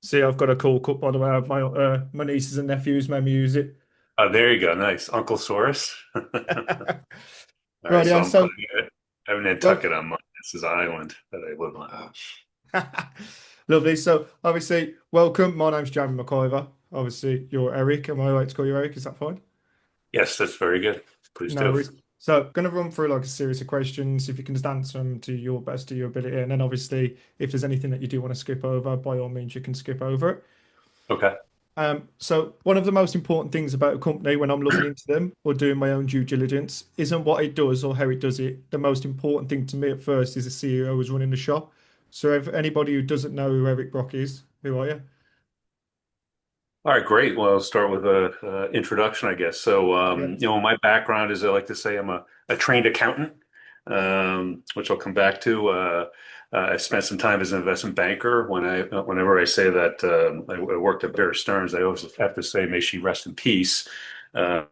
See, I've got a cool cup, by the way. My nieces and nephews made me use it. There you go. Nice. Uncle Saurus. All right. Right, So yeah. I'm So, putting it. I have well, Nantucket on mine. This is island that I live on. lovely. So, obviously, welcome. My name's Jamie McIver. Obviously, you're Eric. Am I right to call you Eric? Is that fine? Yes, that's very good. Please No do. worries. So, going to run through like a series of questions. If you can just answer them to your best of your ability, and then obviously, if there's anything that you do want to skip over, by all means, you can skip over it. Okay. So one of the most important things about a company when I'm looking into them or doing my own due diligence isn't what it does or how it does it. The most important thing to me at first is the CEO who's running the shop. So if anybody who doesn't know who Eric Brock is, who are you? All right, great. Well, I'll start with a introduction, I guess. So, Yeah. my background is I like to say I'm a trained accountant, which I'll come back to. I spent some time as an investment banker. Whenever I say that I worked at Bear Stearns, I always have to say, may she rest in peace. Uh,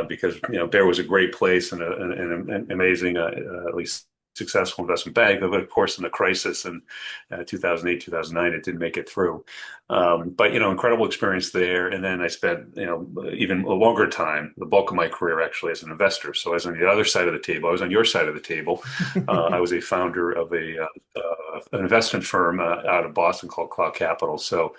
because Bear was a great place and an amazing, at least successful investment bank. But of course, in the crisis in 2008, 2009, it didn't make it through. But incredible experience there. And then I spent even a longer time, the bulk of my career actually as an investor. So I was on the other side of the table. I was on your side of the table. I was a founder of an investment firm out of Boston called Cloud Capital. So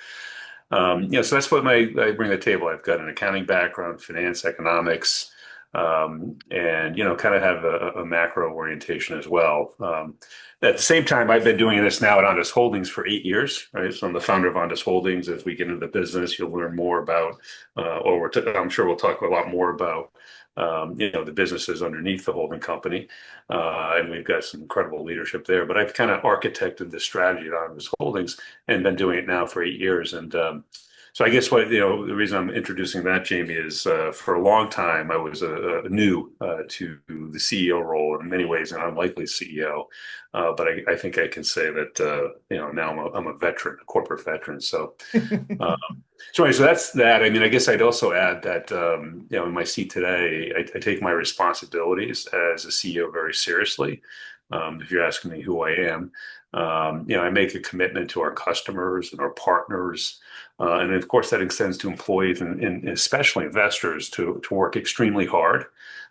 so that's what I bring to the table. I've got an accounting background, finance, economics, and kind of have a macro orientation as well. At the same time, I've been doing this now at Ondas Holdings for 8 years, right? So I'm the founder of Ondas Holdings. As we get into the business, you'll learn more about, I'm sure we'll talk a lot more about, the businesses underneath the holding company. And we've got some incredible leadership there. But I've kind of architected the strategy at Ondas Holdings and been doing it now for 8 years. And so I guess the reason I'm introducing that, Jamie, is for a long time I was new to the CEO role in many ways, an unlikely CEO. But I think I can say that now I'm a veteran, a corporate veteran. Uh, so that's that. I mean, I guess I'd also add that in my seat today, I take my responsibilities as a CEO very seriously. If you're asking me who I am, I make a commitment to our customers and our partners. And of course, that extends to employees and especially investors to work extremely hard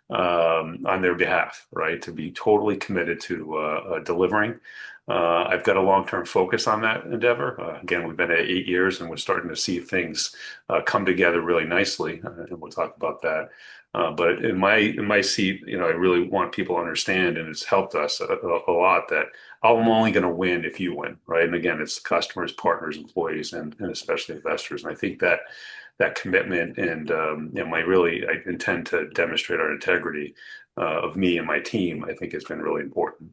on their behalf, right? To be totally committed to delivering. I've got a long-term focus on that endeavor. Again, we've been at 8 years and we're starting to see things come together really nicely, and we'll talk about that. But in my seat, I really want people to understand, and it's helped us a lot that I'm only going to win if you win, right? And again, it's customers, partners, employees, and especially investors. And I think that commitment and I intend to demonstrate our integrity of me and my team. I think has been really important.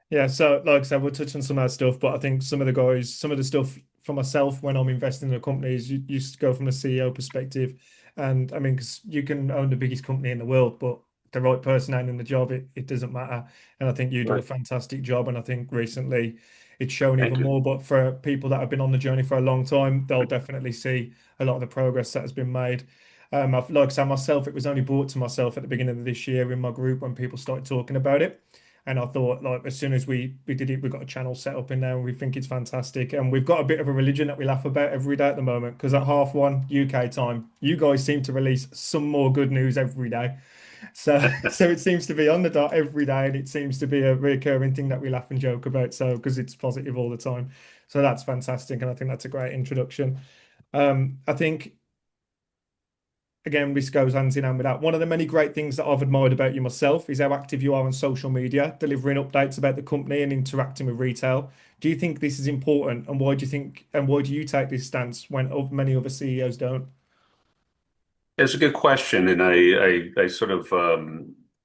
Yeah, so like I said, we'll touch on some of that stuff, but I think some of the guys, some of the stuff for myself when I'm investing in a company is you used to go from a CEO perspective. And I mean, because you can own the biggest company in the world, but the right person ain't in the job, it doesn't matter. And I think you do a Right. fantastic job. And I think recently it's shown even Thank you. more. But for people that have been on the journey for a long time, they'll definitely see a lot of the progress that has been made. Like I said, myself, it was only brought to myself at the beginning of this year in my group when people started talking about it. And I thought, like, as soon as we did it, we got a channel set up in there, and we think it's fantastic. And we've got a bit of a religion that we laugh about every day at the moment, because at 1:30 UK time, you guys seem to release some more good news every day. So, so it seems to be on the dot every day, and it seems to be a recurring thing that we laugh and joke about. So, because it's positive all the time, so that's fantastic, and I think that's a great introduction. I think again, this goes hand in hand with that. One of the many great things that I've admired about you myself is how active you are on social media, delivering updates about the company and interacting with retail. Do you think this is important, and why do you think, and why do you take this stance when many other CEOs don't? It's a good question, and I sort of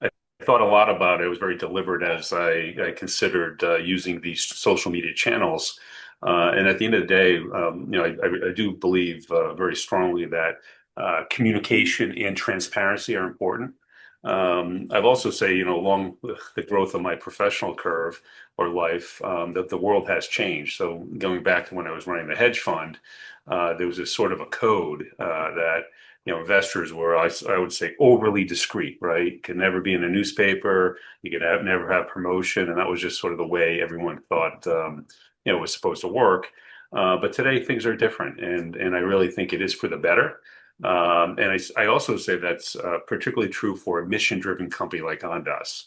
I thought a lot about it. I was very deliberate as I considered using these social media channels. And at the end of the day, I do believe very strongly that communication and transparency are important. I've also say, along the growth of my professional curve or life, that the world has changed. So going back to when I was running the hedge fund, there was this sort of a code that investors were, I would say, overly discreet, right? Could never be in a newspaper. You could never have promotion, and that was just sort of the way everyone thought, was supposed to work. But today things are different, and I really think it is for the better. And I also say that's particularly true for a mission-driven company like Ondas.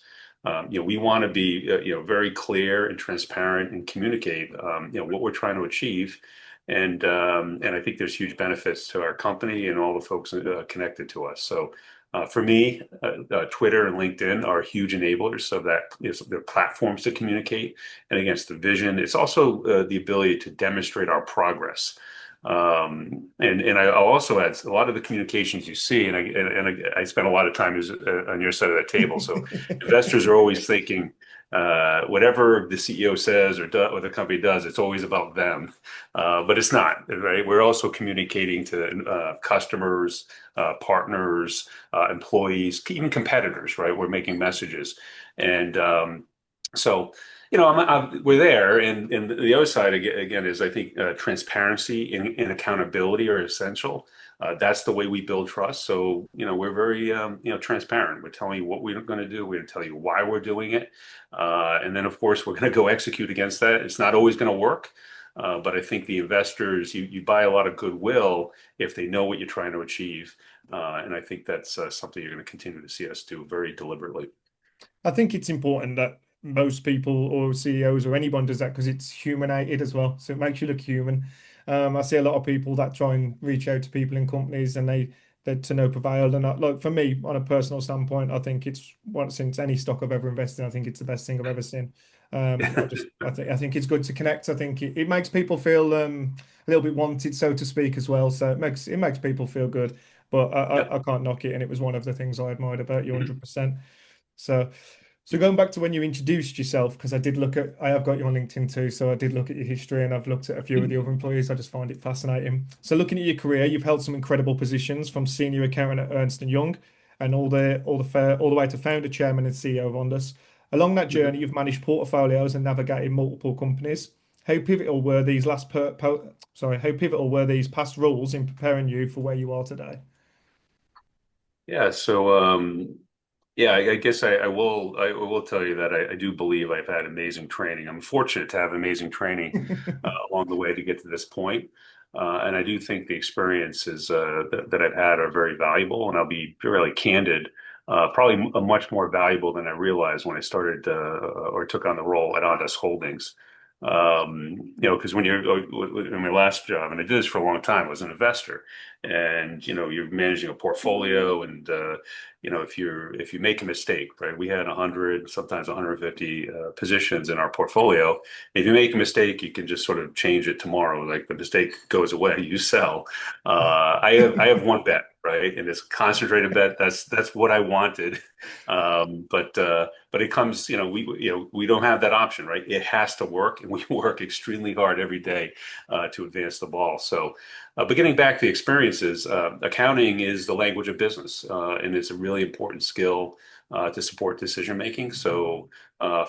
We want to be, very clear and transparent and communicate, what we're trying to achieve. And I think there's huge benefits to our company and all the folks connected to us. So for me, Twitter and LinkedIn are huge enablers of that. They're platforms to communicate, and against the vision. It's also the ability to demonstrate our progress. And I'll also add a lot of the communications you see, and I spend a lot of time on your side of the table. So investors are always thinking whatever the CEO says or the company does, it's always about them, but it's not, right? We're also communicating to customers, partners, employees, even competitors, right? We're making messages, and so, we're there. And the other side again is I think transparency and accountability are essential. That's the way we build trust. So, we're very, transparent. We're telling you what we're going to do. We're going to tell you why we're doing it. And then, of course, we're going to go execute against that. It's not always going to work. But I think the investors, you buy a lot of goodwill if they know what you're trying to achieve. And I think that's something you're going to continue to see us do very deliberately. I think it's important that most people or CEOs or anyone does that because it's humanated as well. So it makes you look human. I see a lot of people that try and reach out to people in companies and they're to no prevail. And like for me, on a personal standpoint, I think it's since any stock I've ever invested in, I think it's the best thing I've ever seen. I think it's good to connect. I think it makes people feel a little bit wanted, so to speak, as well. So it makes people feel good. But Yeah. I can't knock it, and it was one of the things I admired about you 100%. So, so going back to when you introduced yourself, because I have got you on LinkedIn too, so I did look at your history and I've looked at a few of the other employees. I just find it fascinating. So looking at your career, you've held some incredible positions from senior accountant at Ernst& Young and all the way to founder, chairman, and CEO of Ondas. Along that journey, you've managed portfolios and navigated multiple companies. How pivotal were these past roles in preparing you for where you are today? Yeah, so yeah, I guess I will tell you that I do believe I've had amazing training. I'm fortunate to have amazing training along the way to get to this point. And I do think the experiences that I've had are very valuable, and I'll be really candid, probably much more valuable than I realized when I started or took on the role at Ondas Holdings. Because when in my last job, and I did this for a long time, I was an investor, and you're managing a portfolio, and if you make a mistake, right? We had 100, sometimes 150 positions in our portfolio. If you make a mistake, you can just sort of change it tomorrow. Like the mistake goes away, you sell. I have one bet, right? And it's a concentrated bet. That's what I wanted. But it comes, we don't have that option, right? It has to work, and we work extremely hard every day to advance the ball. So, but getting back to the experiences, accounting is the language of business, and it's a really important skill to support decision making. So,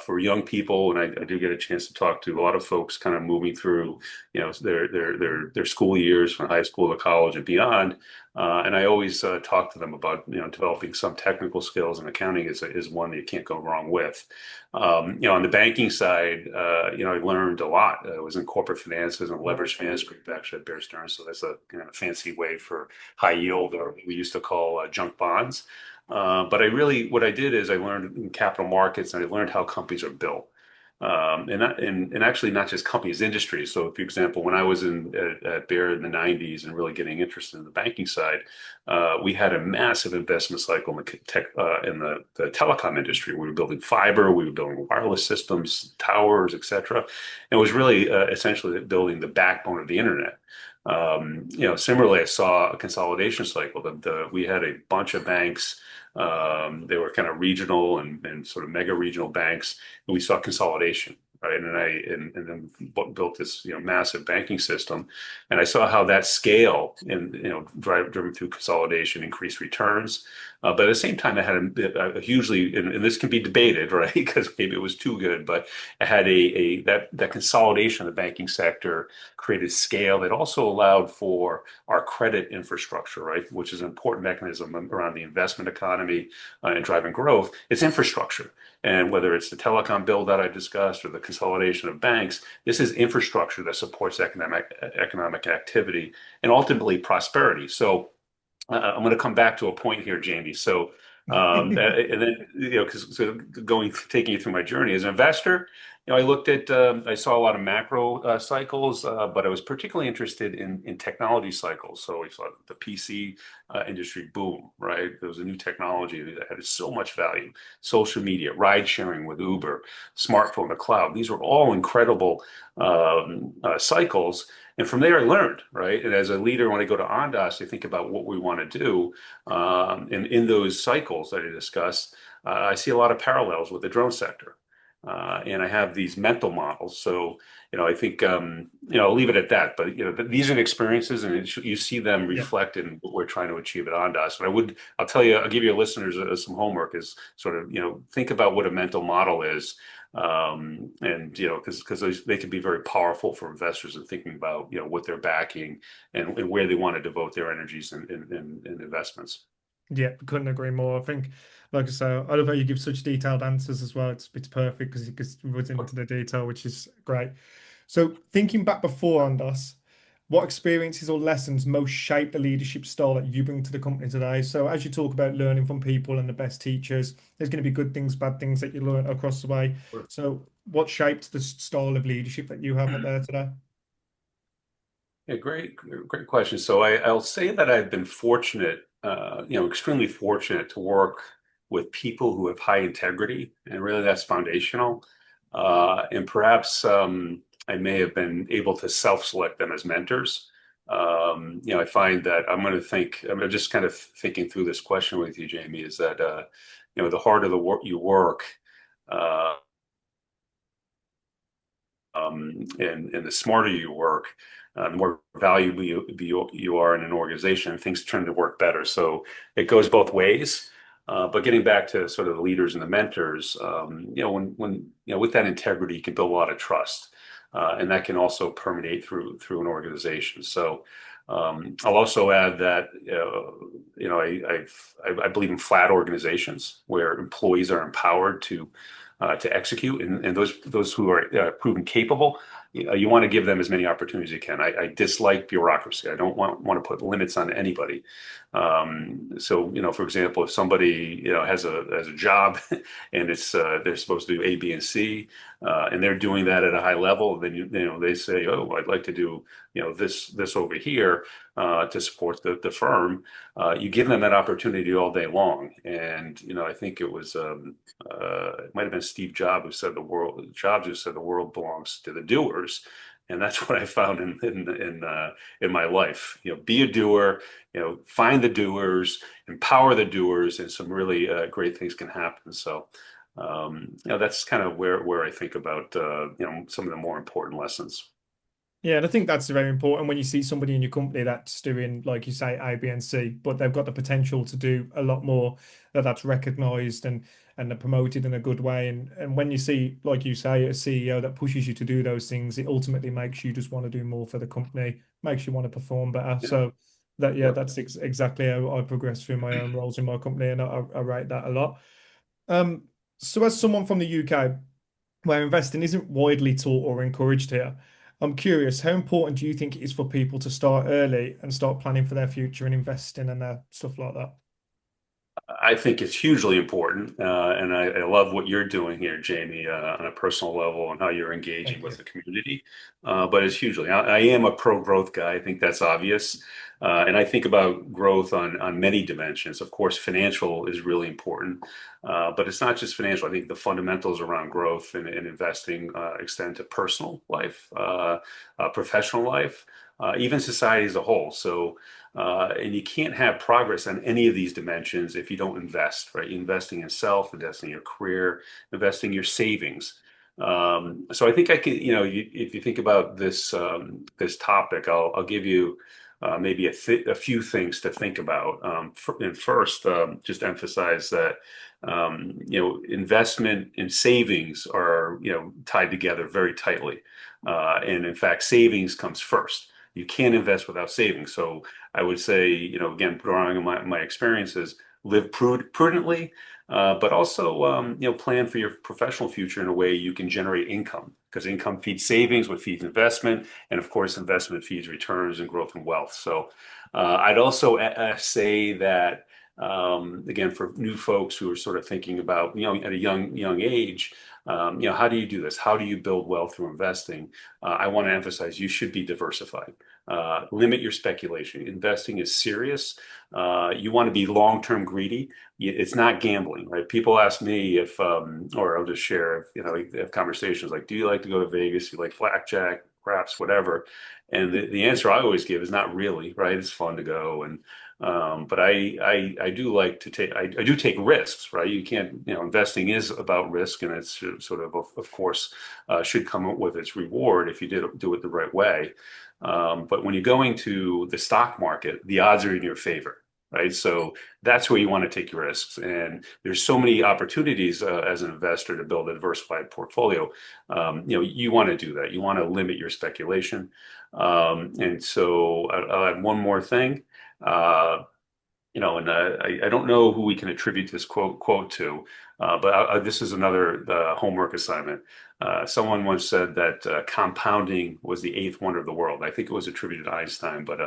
for young people, and I do get a chance to talk to a lot of folks, kind of moving through, their school years from high school to college and beyond. And I always talk to them about developing some technical skills, and accounting is one that you can't go wrong with. On the banking side, I learned a lot. I was in corporate finances and leveraged finance group actually at Bear Stearns, so that's a fancy way for high yield, or we used to call junk bonds. But what I did is I learned in capital markets, and I learned how companies are built. And actually not just companies, industries. So, for example, when I was at Bear in the 90s and really getting interested in the banking side, we had a massive investment cycle in the telecom industry. We were building fiber, we were building wireless systems, towers, etc. And it was really essentially building the backbone of the internet. Similarly, I saw a consolidation cycle. We had a bunch of banks. They were kind of regional and sort of mega regional banks, and we saw consolidation, right? And then built this massive banking system, and I saw how that scale and driven through consolidation increased returns. But at the same time, it had a hugely, and this can be debated, right? Because maybe it was too good, but it had that consolidation of the banking sector created scale that also allowed for our credit infrastructure, right? Which is an important mechanism around the investment economy and driving growth. It's infrastructure. And whether it's the telecom bill that I discussed or the consolidation of banks. This is infrastructure that supports economic activity and ultimately prosperity. So I'm going to come back to a point here, Jamie. So, and then, because taking you through my journey as an investor, I looked at, I saw a lot of macro cycles, but I was particularly interested in technology cycles. So we saw the PC industry boom, right? There was a new technology that had so much value. Social media, ride sharing with Uber, smartphone, the cloud. These were all incredible cycles. And from there, I learned, right? And as a leader, when I go to Ondas, I think about what we want to do. And in those cycles that I discussed, I see a lot of parallels with the drone sector. And I have these mental models. So, I think, I'll leave it at that. But, these are the experiences, and you see them Yeah. reflected in what we're trying to achieve at Ondas. And I'll tell you, I'll give your listeners some homework is sort of, think about what a mental model is. And because they can be very powerful for investors in thinking about what they're backing and where they want to devote their energies and investments. Yeah, couldn't agree more. I think, like I say, I love how you give such detailed answers as well. It's perfect because it goes into the detail, which is great. So thinking back before Ondas, what experiences or lessons most shape the leadership style that you bring to the company today? So as you talk about learning from people and the best teachers, there's going to be good things, bad things that you learn across the way. So what shaped the style of leadership that you have out there today? Yeah, great question. So I'll say that I've been fortunate, extremely fortunate to work with people who have high integrity, and really that's foundational. And perhaps I may have been able to self-select them as mentors. I find that I'm just kind of thinking through this question with you, Jamie, is that, the harder the work you work, uh, and the smarter you work, the more valuable you are in an organization, things tend to work better. So it goes both ways. But getting back to sort of the leaders and the mentors, with that integrity, you can build a lot of trust, and that can also permeate through an organization. So I'll also add that I believe in flat organizations where employees are empowered to execute, and those who are proven capable, you want to give them as many opportunities as you can. I dislike bureaucracy. I don't want to put limits on anybody. So, for example, if somebody has a job and it's they're supposed to do A, B, and C, and they're doing that at a high level, then they say, oh, I'd like to do this over here to support the firm. You give them that opportunity all day long, and I think it might have been Steve Jobs who said the world belongs to the doers. And that's what I found in my life. Be a doer. Find the doers, empower the doers, and some really great things can happen. So, that's kind of where I think about some of the more important lessons. Yeah, and I think that's very important when you see somebody in your company that's doing, like you say, A, B, and C, but they've got the potential to do a lot more, that's recognized and they're promoted in a good way. And when you see, like you say, a CEO that pushes you to do those things, it ultimately makes you just want to do more for the company, makes you want to perform better. Yeah. So that, yeah, Yep. that's exactly how I progress through my own roles in my company, and I rate that a lot. Um, so as someone from the UK, where investing isn't widely taught or encouraged here, I'm curious, how important do you think it is for people to start early and start planning for their future and investing and stuff like that? I think it's hugely important, and I love what you're doing here, Jamie, on a personal level and how you're engaging Thank with you. the community. But it's hugely. I am a pro-growth guy. I think that's obvious, and I think about growth on many dimensions. Of course, financial is really important, but it's not just financial. I think the fundamentals around growth and investing extend to personal life, professional life, even society as a whole. So. And you can't have progress on any of these dimensions if you don't invest, right? Investing in self, investing in your career, investing your savings. So I think I can, if you think about this topic, I'll give you maybe a few things to think about. And first, just emphasize that investment and savings are tied together very tightly, and in fact, savings comes first. You can't invest without savings. So I would say, again, drawing on my experiences, live prudently, but also plan for your professional future in a way you can generate income, because income feeds savings, what feeds investment, and of course, investment feeds returns and growth and wealth. So I'd also say that again, for new folks who are sort of thinking about, at a young age, how do you do this? How do you build wealth through investing? I want to emphasize you should be diversified. Limit your speculation. Investing is serious. You want to be long-term greedy. It's not gambling, right? People ask me if, or I'll just share, have conversations like, do you like to go to Vegas? Do you like blackjack, craps, whatever? And the answer I always give is not really, right? It's fun to go, and but I do like to take I do take risks, right? You can't, investing is about risk, and it's sort of course should come up with its reward if you do it the right way. But when you're going to the stock market, the odds are in your favor, right? So that's where you want to take your risks. And there's so many opportunities as an investor to build a diversified portfolio. You want to do that. You want to limit your speculation. And so I'll add one more thing. And I don't know who we can attribute this quote to, but this is another homework assignment. Someone once said that compounding was the eighth wonder of the world. I think it was attributed to Einstein, but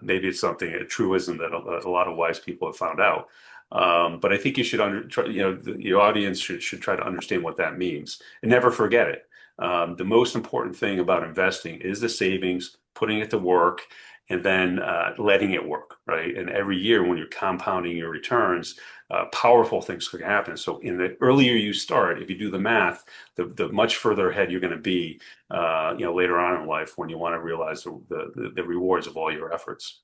maybe it's a truism that a lot of wise people have found out. But I think you should your audience should try to understand what that means and never forget it. The most important thing about investing is the savings, putting it to work, and then letting it work, right? And every year when you're compounding your returns, powerful things can happen. So in the earlier you start, if you do the math, the much further ahead you're going to be, later on in life when you want to realize the rewards of all your efforts.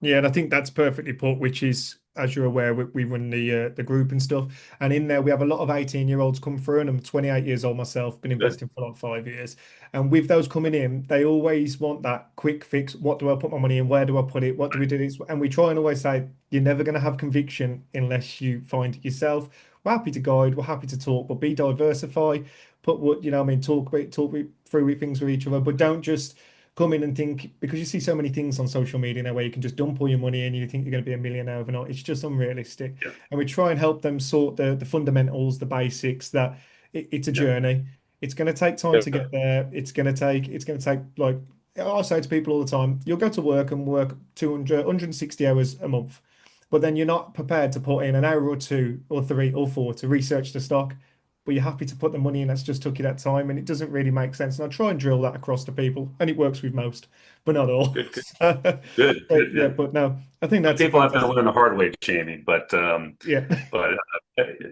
Yeah, and I think that's perfectly put, which is, as you're aware, we run the group and stuff. And in there, we have a lot of 18-year-olds come through, and I'm 28 years old myself, been Good. investing for like 5 years. And with those coming in, they always want that quick fix. What do I put my money in? Where do I put it? What do we do this? And we try and always say, you're never going to have conviction unless you find it yourself. We're happy to guide, we're happy to talk, but be diversify. Put what, I mean, talk through things with each other, but don't just come in and think, because you see so many things on social media now where you can just dump all your money in and you think you're going to be a millionaire overnight. It's just unrealistic. Yeah. And we try and help them sort the fundamentals, the basics, that it's a Yeah. journey. It's going to take time to Yeah. get there. It's going to take like I say to people all the time, you'll go to work and work 200, 160 hours a month, but then you're not prepared to put in an hour or two or three or four to research the stock, but you're happy to put the money in. That's just took you that time, and it doesn't really make sense. And I try and drill that across to people, and it works with most, but not all. Good. Good. So, Good. Good. yeah, Yeah. but no, I think Some that's a people have to fantastic. learn the hard way, Jamie, Yeah, but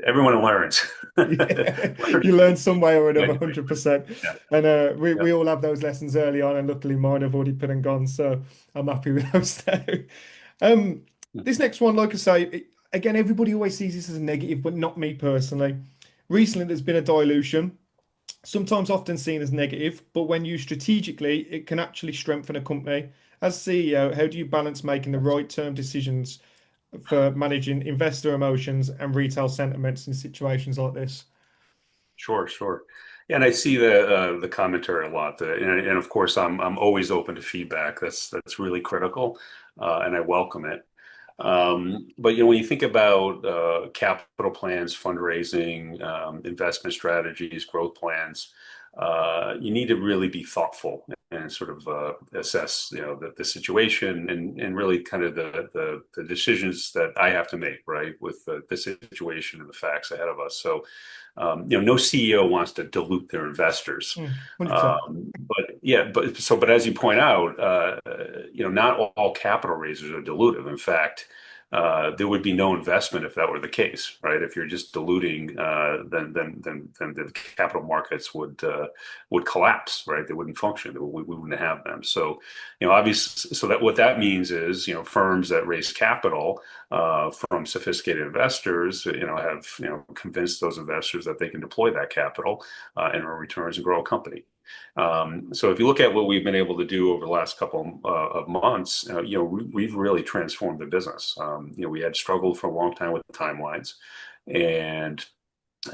everyone learns. yeah, Learning you learn some way or another, anyway. 100%. Yeah. And we Yeah. we all have those lessons early on, and luckily mine have already been and gone, so I'm happy with those now. Um, this next one, like I say, again, everybody always sees this as a negative, but not me personally. Recently, there's been a dilution, sometimes often seen as negative, but when used strategically, it can actually strengthen a company. As CEO, how do you balance making the right term decisions for managing investor emotions and retail sentiments in situations like this? Sure, sure. Yeah, and I see the commentary a lot. And of course, I'm always open to feedback. That's really critical, and I welcome it. But when you think about capital plans, fundraising, investment strategies, growth plans, you need to really be thoughtful and sort of assess, the situation and really kind of the decisions that I have to make, right, with the situation and the facts ahead of us. So, no CEO wants to dilute their investors. 100%. But yeah, but as you point out, not all capital raisers are dilutive. In fact, there would be no investment if that were the case, right? If you're just diluting, then the capital markets would collapse, right? They wouldn't function. We wouldn't have them. So, obviously, so that what that means is, firms that raise capital from sophisticated investors, have convinced those investors that they can deploy that capital and earn returns and grow a company. So if you look at what we've been able to do over the last couple of months, we've really transformed the business. We had struggled for a long time with timelines, and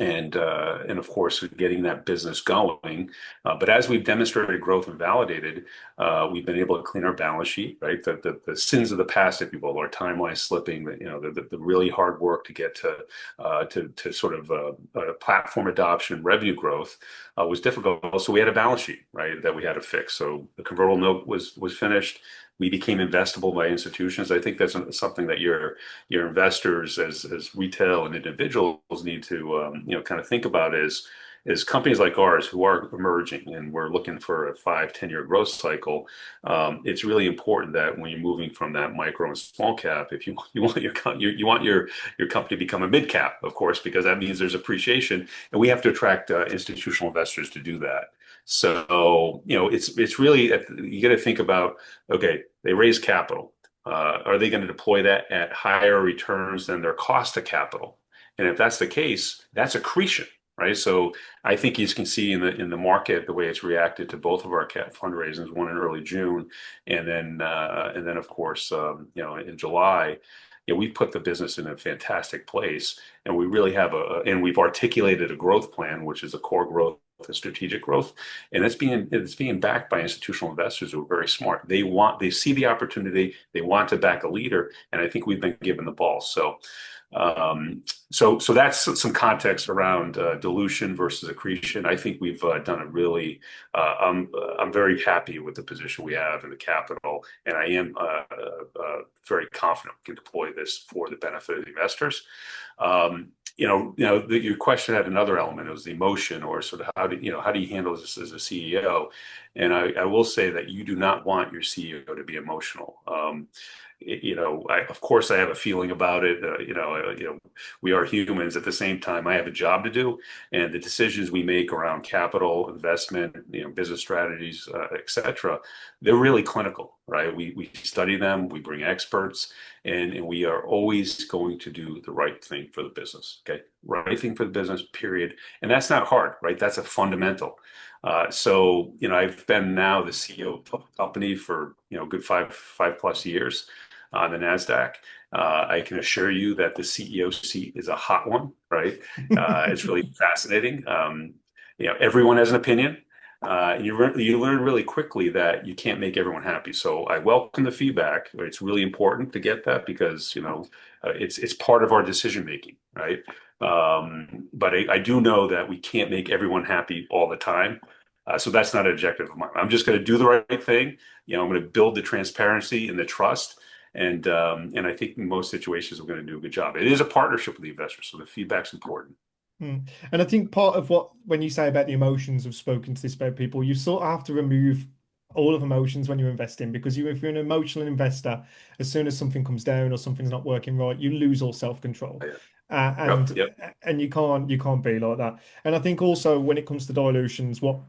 and of course getting that business going. But as we've demonstrated growth and validated, we've been able to clean our balance sheet, right? The sins of the past, if you will, our timeline slipping, the really hard work to get to sort of platform adoption, revenue growth was difficult. So we had a balance sheet, right, that we had to fix. So the convertible note was finished. We became investable by institutions. I think that's something that your investors as retail and individuals need to kind of think about is companies like ours who are emerging and we're looking for a 5-10 year growth cycle. It's really important that when you're moving from that micro and small cap, if you want your company to become a mid cap, of course, because that means there's appreciation, and we have to attract institutional investors to do that. So it's really you got to think about, okay, they raise capital. Are they going to deploy that at higher returns than their cost of capital? And if that's the case, that's accretion, right? So I think you can see in the market the way it's reacted to both of our cap fundraisings, one in early June, and then of course in July. We've put the business in a fantastic place, and we really have and we've articulated a growth plan, which is a core growth and strategic growth, and it's being backed by institutional investors who are very smart. They see the opportunity, they want to back a leader, and I think we've been given the ball. So that's some context around dilution versus accretion. I think we've done a really. I'm very happy with the position we have in the capital, and I am very confident we can deploy this for the benefit of the investors. Your question had another element. It was the emotion, or sort of how do you handle this as a CEO? And I will say that you do not want your CEO to be emotional. Of course, I have a feeling about it. We are humans. At the same time, I have a job to do, and the decisions we make around capital investment, business strategies, etc., they're really clinical, right? We study them, we bring experts, and we are always going to do the right thing for the business. Okay, right thing for the business, period. And that's not hard, right? That's a fundamental. So I've been now the CEO of the company for good five plus years on the Nasdaq. I can assure you that the CEO seat is a hot one, right? It's really fascinating. Everyone has an opinion. And you learn really quickly that you can't make everyone happy. So I welcome the feedback. It's really important to get that because it's part of our decision making, right? But I do know that we can't make everyone happy all the time. So that's not an objective of mine. I'm just going to do the right thing. I'm going to build the transparency and the trust. And I think in most situations, we're going to do a good job. It is a partnership with the investors, so the feedback's important. And I think part of when you say about the emotions of spoken to this about people, you sort of have to remove all of emotions when you're investing, because if you're an emotional investor, as soon as something comes down or something's not working right, you lose all self-control. Yeah. Uh, Yep, and yep. and you can't be like that. And I think also when it comes to dilutions, what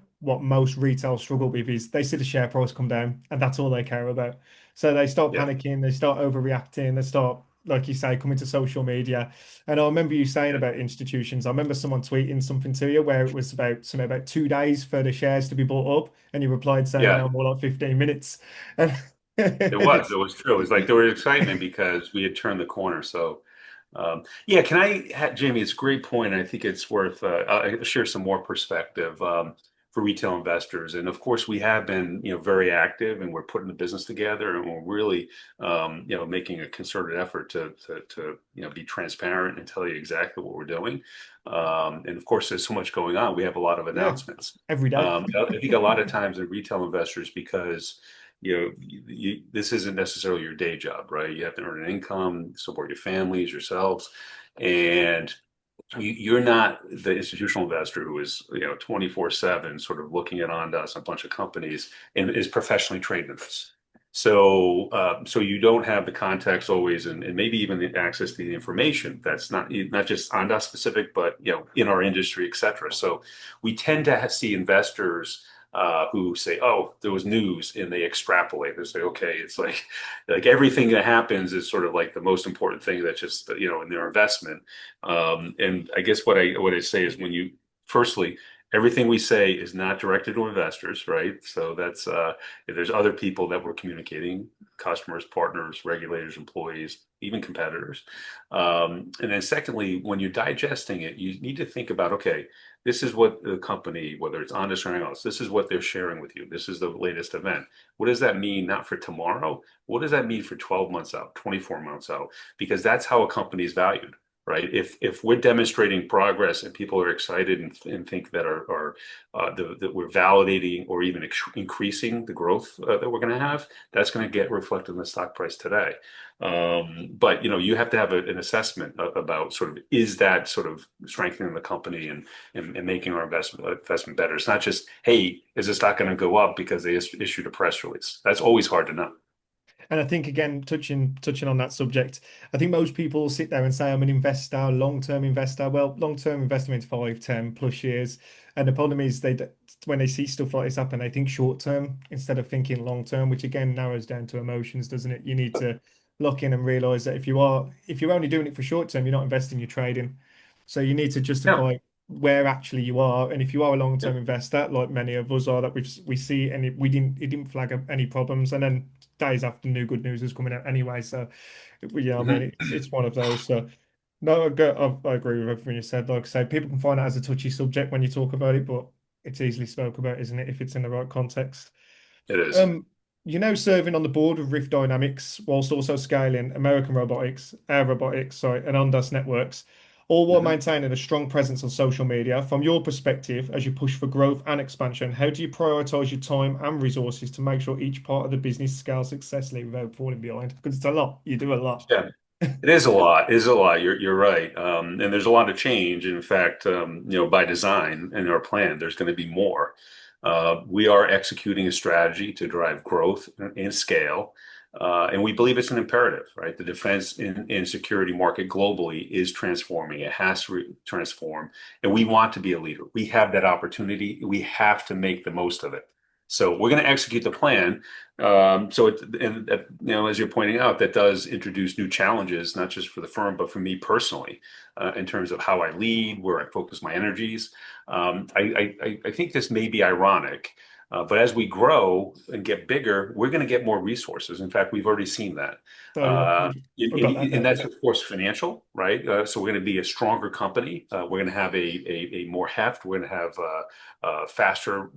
most retail struggle with is they see the share price come down and that's all they care about. So they start Yeah. panicking, they start overreacting, they start, like you say, coming to social media. And I remember you saying about institutions. I remember someone tweeting something to you where it was about something about 2 days for the shares to be bought up, and you replied saying Yeah. no, more like 15 minutes. And It was true. It was like there was excitement because we had turned the corner. So, yeah, Jamie, it's a great point. I think it's worth, I'll share some more perspective, for retail investors. And of course, we have been, very active, and we're putting the business together, and we're really, making a concerted effort to be transparent and tell you exactly what we're doing. And of course, there's so much going on. We have a lot of yeah, announcements. every day. I think a lot of times in retail investors, because this isn't necessarily your day job, right? You have to earn an income, support your families, yourselves, and you're not the institutional investor who is 24/7 sort of looking at Ondas, a bunch of companies, and is professionally trained in this. So you don't have the context always, and maybe even the access to the information that's not just Ondas specific, but in our industry, et cetera. So we tend to see investors who say, "Oh, there was news," and they extrapolate. They say, "Okay, it's like everything that happens is sort of like the most important thing that's just in their investment." And I guess what I say is firstly, everything we say is not directed to investors, right? So that's if there's other people that we're communicating, customers, partners, regulators, employees. even competitors. And then secondly, when you're digesting it, you need to think about, okay, this is what the company, whether it's Ondas or anything else, this is what they're sharing with you. This is the latest event. What does that mean, not for tomorrow? What does that mean for 12 months out, 24 months out? Because that's how a company is valued, right? If we're demonstrating progress and people are excited and think that that we're validating or even increasing the growth that we're going to have, that's going to get reflected in the stock price today. But you have to have an assessment about sort of, is that sort of strengthening the company and making our investment better. It's not just, hey, is the stock going to go up because they issued a press release? That's always hard to know. And I think again, touching on that subject, I think most people sit there and say, I'm an investor, long-term investor. Well, long-term investment is 5, 10 plus years. And the problem is when they see stuff like this happen, they think short-term instead of thinking long-term, which again narrows down to emotions, doesn't it? You need to look in and realize that if you're only doing it for short-term, you're not investing, you're trading. So you need to Yeah, justify where actually you are. And if you are a yeah. long-term investor, like many of us are, that we see, and it didn't flag up any problems. And then days after new good news is coming out anyway. So yeah, I mean Mhm. it's one of those. So no, I agree with everything you said. Like I say, people can find it as a touchy subject when you talk about it, but it's easily spoke about, isn't it, if it's in the right context? It is. Um, serving on the board of Rift Dynamics whilst also scaling American Robotics, Air Robotics, sorry, and Ondas Networks, all while Mhm. maintaining a strong presence on social media. From your perspective, as you push for growth and expansion, how do you prioritize your time and resources to make sure each part of the business scales successfully without falling behind? Because it's a lot. You do a lot. Yeah. It is a lot. It is a lot. You're right. And there's a lot of change. In fact, by design in our plan, there's going to be more. We are executing a strategy to drive growth and scale. And we believe it's an imperative, right? The defense and security market globally is transforming. It has to transform. And we want to be a leader. We have that opportunity. We have to make the most of it. So we're going to execute the plan. As you're pointing out, that does introduce new challenges, not just for the firm, but for me personally, in terms of how I lead, where I focus my energies. I think this may be ironic, but as we grow and get bigger, we're going to get more resources. In fact, we've already seen that. So yeah, Uh, I've got that and down. that's of course financial, right? So we're going to be a stronger company. We're going to have a more heft. We're going to have faster,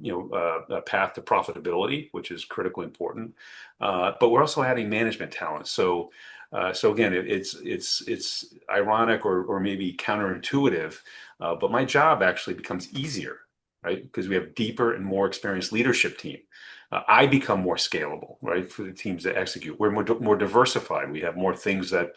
path to profitability, which is critically important. But we're also adding management talent. So again, it's ironic or maybe counterintuitive, but my job actually becomes easier, right? Because we have deeper and more experienced leadership team. I become more scalable, right, for the teams that execute. We're more diversified. We have more things that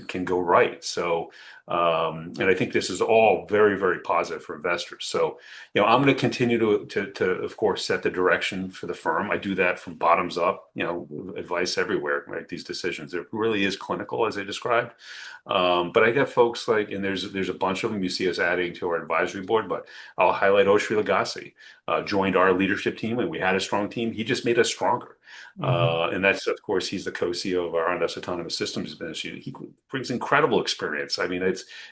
can go right. So, and I think this is all very, very positive for investors. So, I'm going to continue to of course set the direction for the firm. I do that from bottoms up, advice everywhere, right? These decisions. It really is clinical, as I described. But I get folks like, and there's a bunch of them. You see us adding to our advisory board, but I'll highlight Oshri Lagasse, joined our leadership team, and we had a strong team. He just made us stronger. Mhm. And that's, of course, he's the co-CEO of our Ondas Autonomous Systems business. He brings incredible experience. I mean,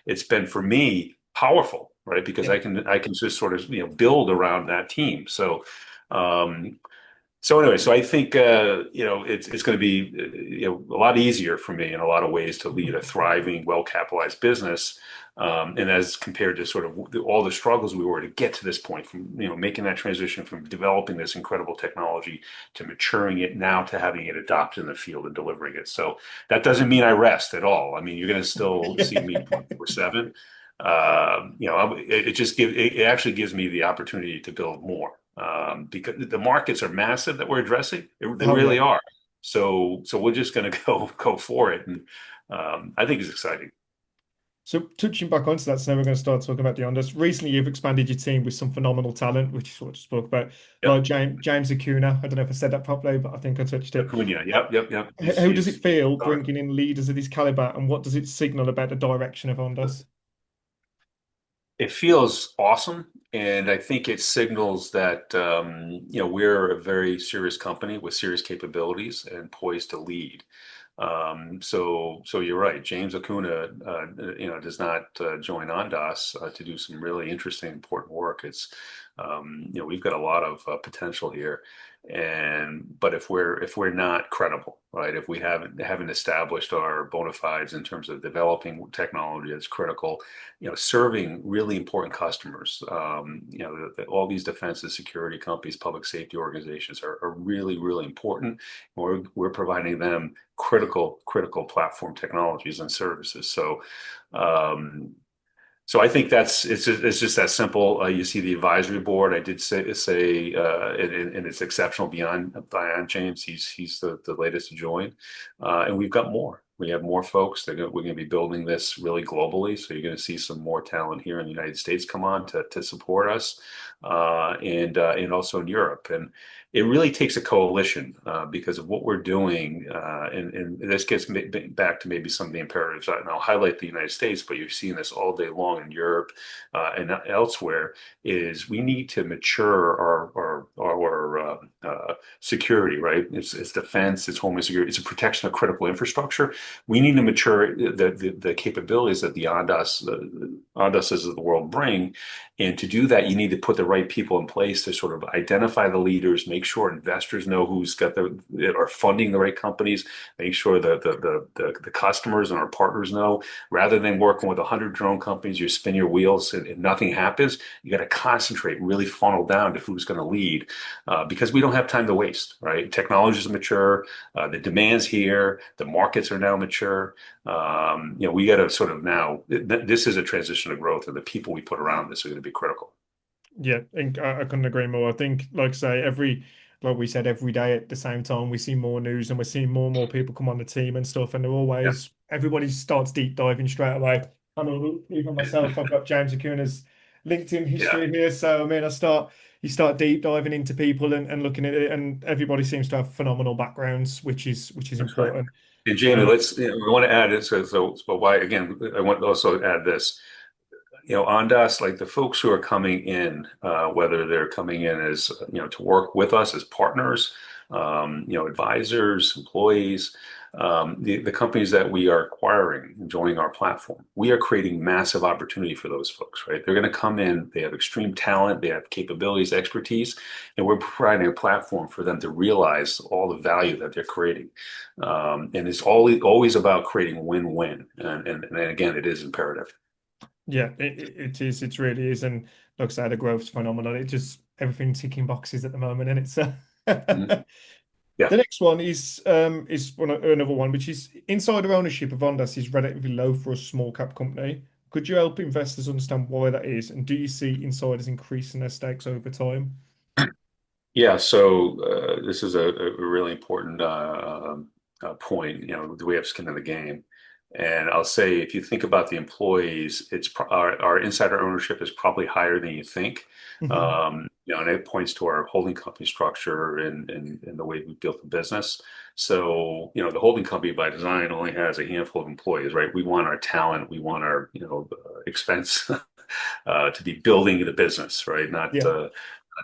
it's been for me powerful, right? Because Yeah. I can just sort of build around that team. Um, so anyway, so I think it's going to be a lot easier for me in a lot of ways to lead a thriving, well-capitalized business, and as compared to sort of all the struggles we were to get to this point, from making that transition from developing this incredible technology to maturing it now to having it adopted in the field and delivering it. So that doesn't mean I rest at all. I mean, you're going to still see me 24/7. It actually gives me the opportunity to build more, because the markets are massive that we're addressing. They Oh really yeah. are. So we're just going to go for it, and I think it's exciting. So touching back onto that, so now we're going to start talking about the Ondas. Recently, you've expanded your team with some phenomenal talent, which is what you spoke about, Yep, like James Acuna. I don't know if I said that properly, but I think I touched it. Acuna. Yep. How does it He's feel bringing in leaders of this caliber, and what does it signal about the direction of Ondas? It feels awesome, and I think it signals that we're a very serious company with serious capabilities and poised to lead. So you're right. James Acuna, does not join Ondas to do some really interesting, important work. We've got a lot of potential here, But if we're not credible, right? If we haven't established our bona fides in terms of developing technology that's critical, serving really important customers, all these defense and security companies, public safety organizations are really, really important. We're providing them critical platform technologies and services. Um, so I think it's just that simple. You see the advisory board. I did say and it's exceptional beyond James. He's the latest to join, and we've got more. We have more folks. We're going to be building this really globally. So you're going to see some more talent here in the United States come on to support us, and also in Europe. And it really takes a coalition because of what we're doing. And this gets back to maybe some of the imperatives. And I'll highlight the United States, but you're seeing this all day long in Europe and elsewhere. Is we need to mature our security, right? It's defense, it's homeland security, it's a protection of critical infrastructure. We need to mature the capabilities that the Ondases of the world bring. And to do that, you need to put the right people in place to sort of identify the leaders, make sure investors know who's are funding the right companies, make sure that the customers and our partners know. Rather than working with 100 drone companies, you spin your wheels and nothing happens. You got to concentrate, really funnel down to who's going to lead, because we don't have time to waste, right? Technology is mature, the demand's here, the markets are now mature. We got to sort of now. This is a transition of growth, and the people we put around this are going to be critical. Yeah, and I couldn't agree more. I think, like I say, like we said, every day at the same time, we see more news and we're seeing more and more people come on the team and stuff. And they're Yeah. always, everybody starts deep diving straight away. I mean, even myself, I've got James Acuna's LinkedIn Yeah, history here. So, I mean, you start deep diving into people and looking at it, and everybody seems to have phenomenal backgrounds, which is that's right. important. And Jamie, Um, we want to add it. So why, again, I want to also add this. Ondas, like the folks who are coming in, whether they're coming in as, to work with us as partners, advisors, employees, the companies that we are acquiring and joining our platform, we are creating massive opportunity for those folks, right? They're going to come in, they have extreme talent, they have capabilities, expertise, and we're providing a platform for them to realize all the value that they're creating. And it's always about creating win-win. And again, it is imperative. yeah, it is. It really is. And like I say, the growth's phenomenal. It just everything ticking boxes at the moment, and it's Mhm. The Yeah. next one is another one, which is insider ownership of Ondas is relatively low for a small cap company. Could you help investors understand why that is, and do you see insiders increasing their stakes over time? Yeah, so this is a really important point. Do we have skin in the game? And I'll say, if you think about the employees, our insider ownership is probably higher than you think. Hmm. And it points to our holding company structure and the way we built the business. So, the holding company by design only has a handful of employees, right? We want our talent, we want our, expense to be building the business, right? Not Yeah,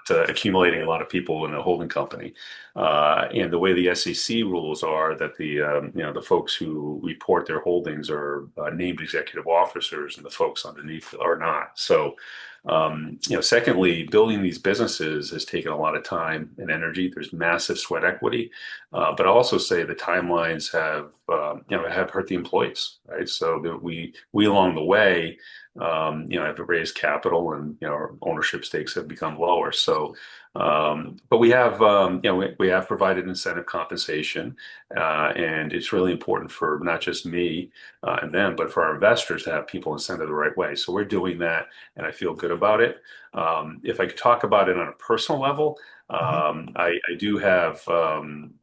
accumulating a lot of people in a holding company. And the way the SEC rules are that the folks who report their holdings are named executive officers, and the folks underneath are not. So, secondly, building these businesses has taken a lot of time and energy. There's massive sweat equity, but I also say the timelines have hurt the employees, right? So that we along the way have raised capital, and our ownership stakes have become lower. So, but we have provided incentive compensation, and it's really important for not just me and them, but for our investors to have people incented the right way. So we're doing that, and I feel good about it. If I could talk about it on a personal level, uh-huh. I do have,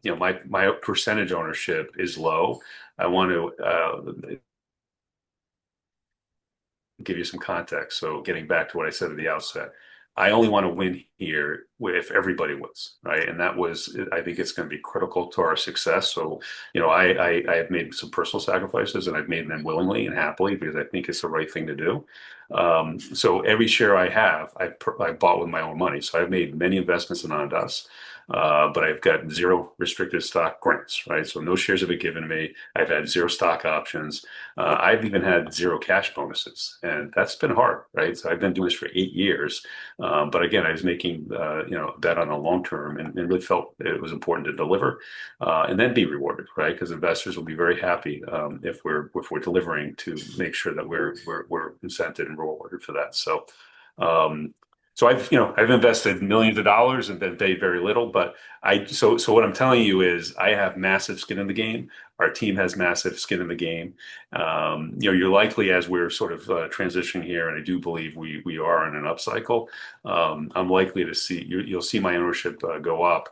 my percentage ownership is low. I want to give you some context. So getting back to what I said at the outset, I only want to win here if everybody wins, right? And I think it's going to be critical to our success. So, I have made some personal sacrifices, and I've made them willingly and happily because I think it's the right thing to do. So every share I have, I bought with my own money. So I've made many investments in Ondas, but I've got zero restricted stock grants, right? So no shares have been given to me. I've had zero stock options. I've even had zero cash bonuses, and that's been hard, right? So I've been doing this for 8 years. But again, I was making making a bet on the long term, and really felt it was important to deliver, and then be rewarded, right? Because investors will be very happy if we're delivering to make sure that we're incented and rewarded for that. Um, so I've invested millions of dollars and been paid very little, but so what I'm telling you is I have massive skin in the game. Our team has massive skin in the game. You're likely, as we're sort of transitioning here, and I do believe we are in an upcycle. I'm likely to see you'll see my ownership go up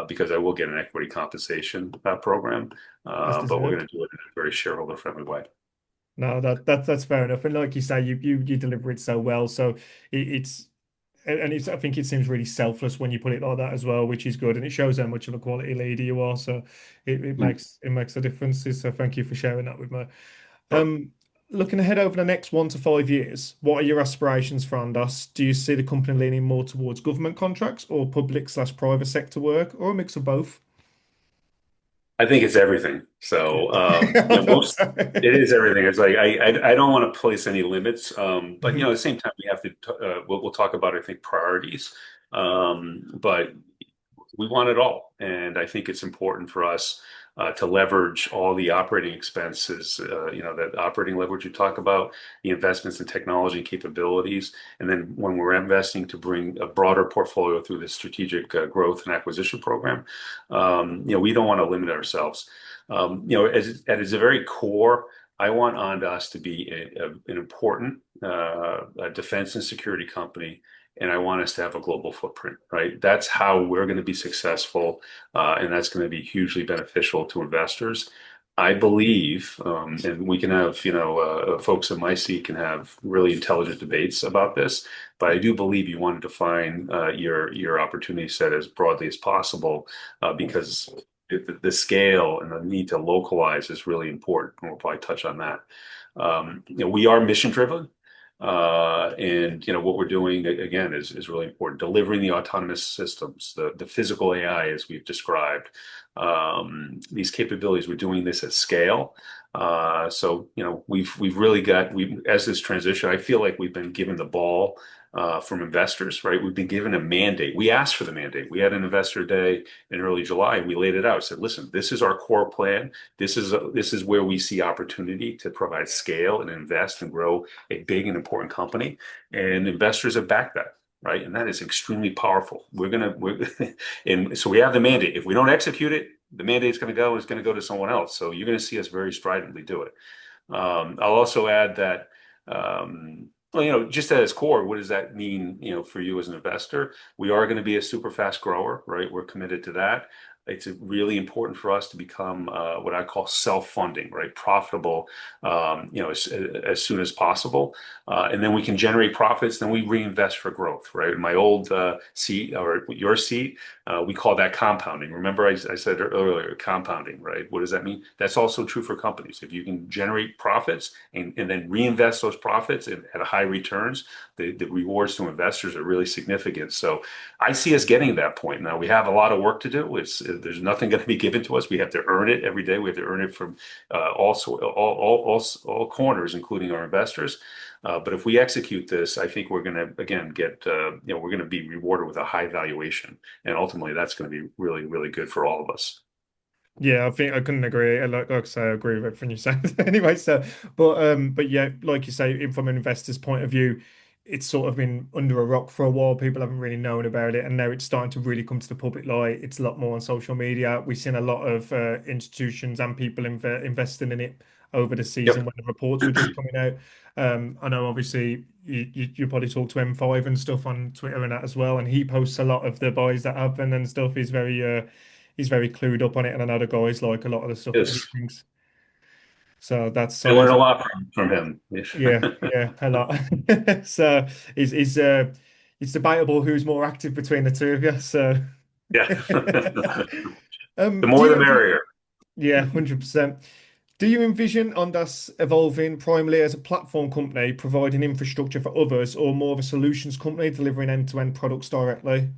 because I will get an equity compensation program, As but we're going deserved. to do it in a very shareholder friendly way. No, that's fair enough. And like you say, you deliver it so well. So it's and it's I think it seems really selfless when you put it like that as well, which is good. And it shows how much of a quality leader you are. So it makes a difference. So thank you for sharing that with me. Sure. Um, Looking ahead over the next 1 to 5 years, what are your aspirations for Ondas? Do you see the company leaning more towards government contracts or public/private sector work, or a mix of both? I think it's everything. Yeah, So, I thought so. it is everything. It's like I don't want to place any limits, but Mhm. at the same time, we have to. We'll talk about, I think, priorities. But we want it all. And I think it's important for us to leverage all the operating expenses, that operating leverage you talk about, the investments in technology capabilities. And then when we're investing to bring a broader portfolio through the strategic growth and acquisition program, we don't want to limit ourselves. At its very core, I want Ondas to be an important defense and security company, and I want us to have a global footprint, right? That's how we're going to be successful, and that's going to be hugely beneficial to investors. I believe, and we can have, folks in my seat can have really intelligent debates about this, but I do believe you want to define your opportunity set as broadly as possible, because the scale and the need to localize is really important, and we'll probably touch on that. We are mission driven. And what we're doing again is really important. Delivering the autonomous systems, the physical AI as we've described, these capabilities. We're doing this at scale. So we've really got we as this transition. I feel like we've been given the ball from investors, right? We've been given a mandate. We asked for the mandate. We had an investor day in early July, and we laid it out. Said, listen, this is our core plan. This is where we see opportunity to provide scale and invest and grow a big and important company, and investors have backed that, right? And that is extremely powerful. And so we have the mandate. If we don't execute it, the mandate's going to go. It's going to go to someone else. So you're going to see us very stridently do it. I'll also add that. Well, just at its core, what does that mean, for you as an investor? We are going to be a super fast grower, right? We're committed to that. It's really important for us to become what I call self-funding, right? Profitable, as soon as possible. And then we can generate profits, then we reinvest for growth, right? In my old seat or your seat, we call that compounding. Remember, I said earlier, compounding, right? What does that mean? That's also true for companies. If you can generate profits and then reinvest those profits at high returns, the rewards to investors are really significant. So I see us getting to that point. Now we have a lot of work to do. There's nothing going to be given to us. We have to earn it every day. We have to earn it from all corners, including our investors. But if we execute this, I think we're going to again we're going to be rewarded with a high valuation, and ultimately that's going to be really, really good for all of us. Yeah, I think I couldn't agree. Like I say, I agree with everything you said. Anyway, but yeah, like you say, from an investor's point of view, it's sort of been under a rock for a while. People haven't really known about it, and now it's starting to really come to the public light. It's a lot more on social media. We've seen a lot of institutions and people investing in it over the season Yep. when the reports were just coming out. I know obviously you probably talk to M5 and stuff on Twitter and that as well, and he posts a lot of the buys that happen and stuff. He's very clued up on it, and I know the guys like a lot of the stuff that he Yes. thinks. So that's I learned solid. a lot from him. Yes. Yeah, yeah, a lot. So it's debatable who's more active between the two of you. So Yeah. The do more the you merrier. yeah, 100%. Do you envision Ondas evolving primarily as a platform company providing infrastructure for others, or more of a solutions company delivering end-to-end products directly?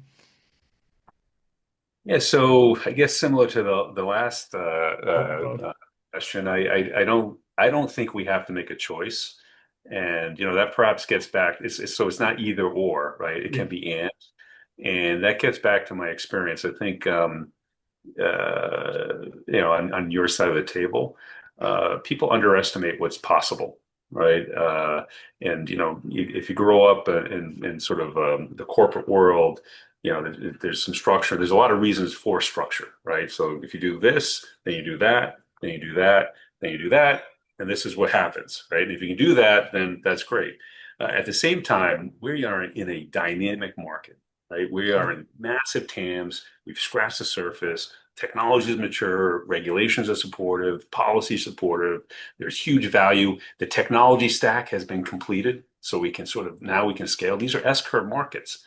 Yeah, so I guess similar to the last Oh God. question, I don't think we have to make a choice, and that perhaps gets back. So it's not either or, right? It Yeah. can be and. And that gets back to my experience. I think, on your side of the table, people underestimate what's possible, right? And if you grow up in sort of the corporate world, there's some structure. There's a lot of reasons for structure, right? So if you do this, then you do that, then you do that, then you do that, and this is what happens, right? And if you can do that, then that's great. At the same time, we are in a dynamic market, right? We Yeah. are in massive TAMs. We've scratched the surface. Technology is mature, regulations are supportive, policy supportive. There's huge value. The technology stack has been completed, so we can sort of now we can scale. These are S-curve markets,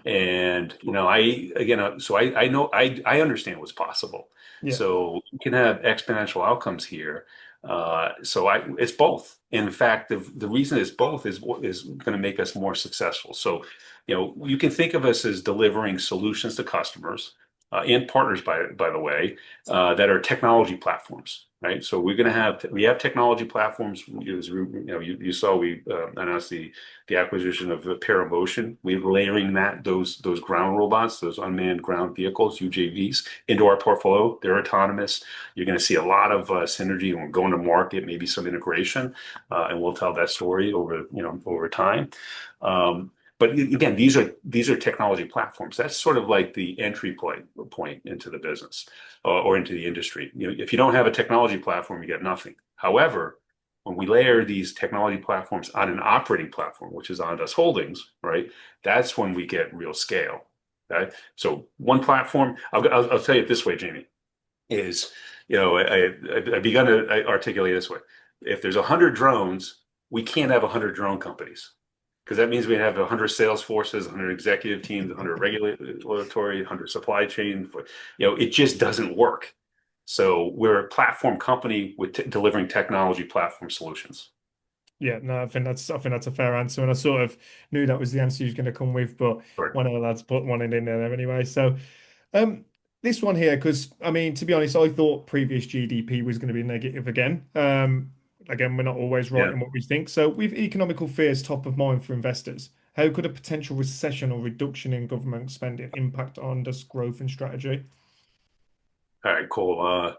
and I again, so I know I understand what's possible. Yeah. So you can have exponential outcomes here. It's both. In fact, the reason it's both is what is going to make us more successful. So, you can think of us as delivering solutions to customers and partners, by the way, that are technology platforms, right? So we have technology platforms. You saw we announced the acquisition of Aperio Motion. We're layering those ground robots, those unmanned ground vehicles, UJVs, into our portfolio. They're autonomous. You're going to see a lot of synergy, and we're going to market, maybe some integration, and we'll tell that story over time. But again, these are technology platforms. That's sort of like the entry point into the business or into the industry. If you don't have a technology platform, you get nothing. However, when we layer these technology platforms on an operating platform, which is Ondas Holdings, right? That's when we get real scale. Okay, so one platform. I'll tell you it this way, Jamie, is I begun to articulate it this way. If there's 100 drones, we can't have 100 drone companies because that means we have 100 sales forces, 100 executive teams, 100 regulatory, 100 supply chain. It just doesn't work. So we're a platform company with delivering technology platform solutions. Yeah, no, I think that's a fair answer, and I sort of knew that was the answer you was going to come with, but Right. one of the lads put one in there anyway. So, um, this one here, because I mean, to be honest, I thought previous GDP was going to be negative again. Again, we're not always right Yeah. in what we think. So, with economical fears top of mind for investors, how could a potential recession or reduction in government spending impact on this growth and strategy? All right, cool.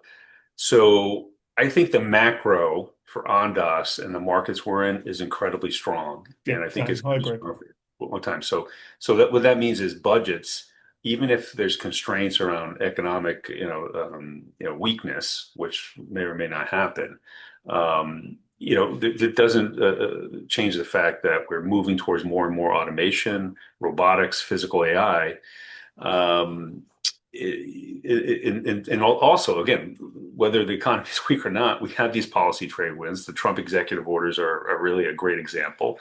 So I think the macro for Ondas and the markets we're in is incredibly strong, Yeah, and I think it's same. I going to be agree. strong for a long time. So what that means is budgets, even if there's constraints around economic, weakness, which may or may not happen, that doesn't change the fact that we're moving towards more and more automation, robotics, physical AI. Um, and also, again, whether the economy is weak or not, we have these policy trade wins. The Trump executive orders are really a great example.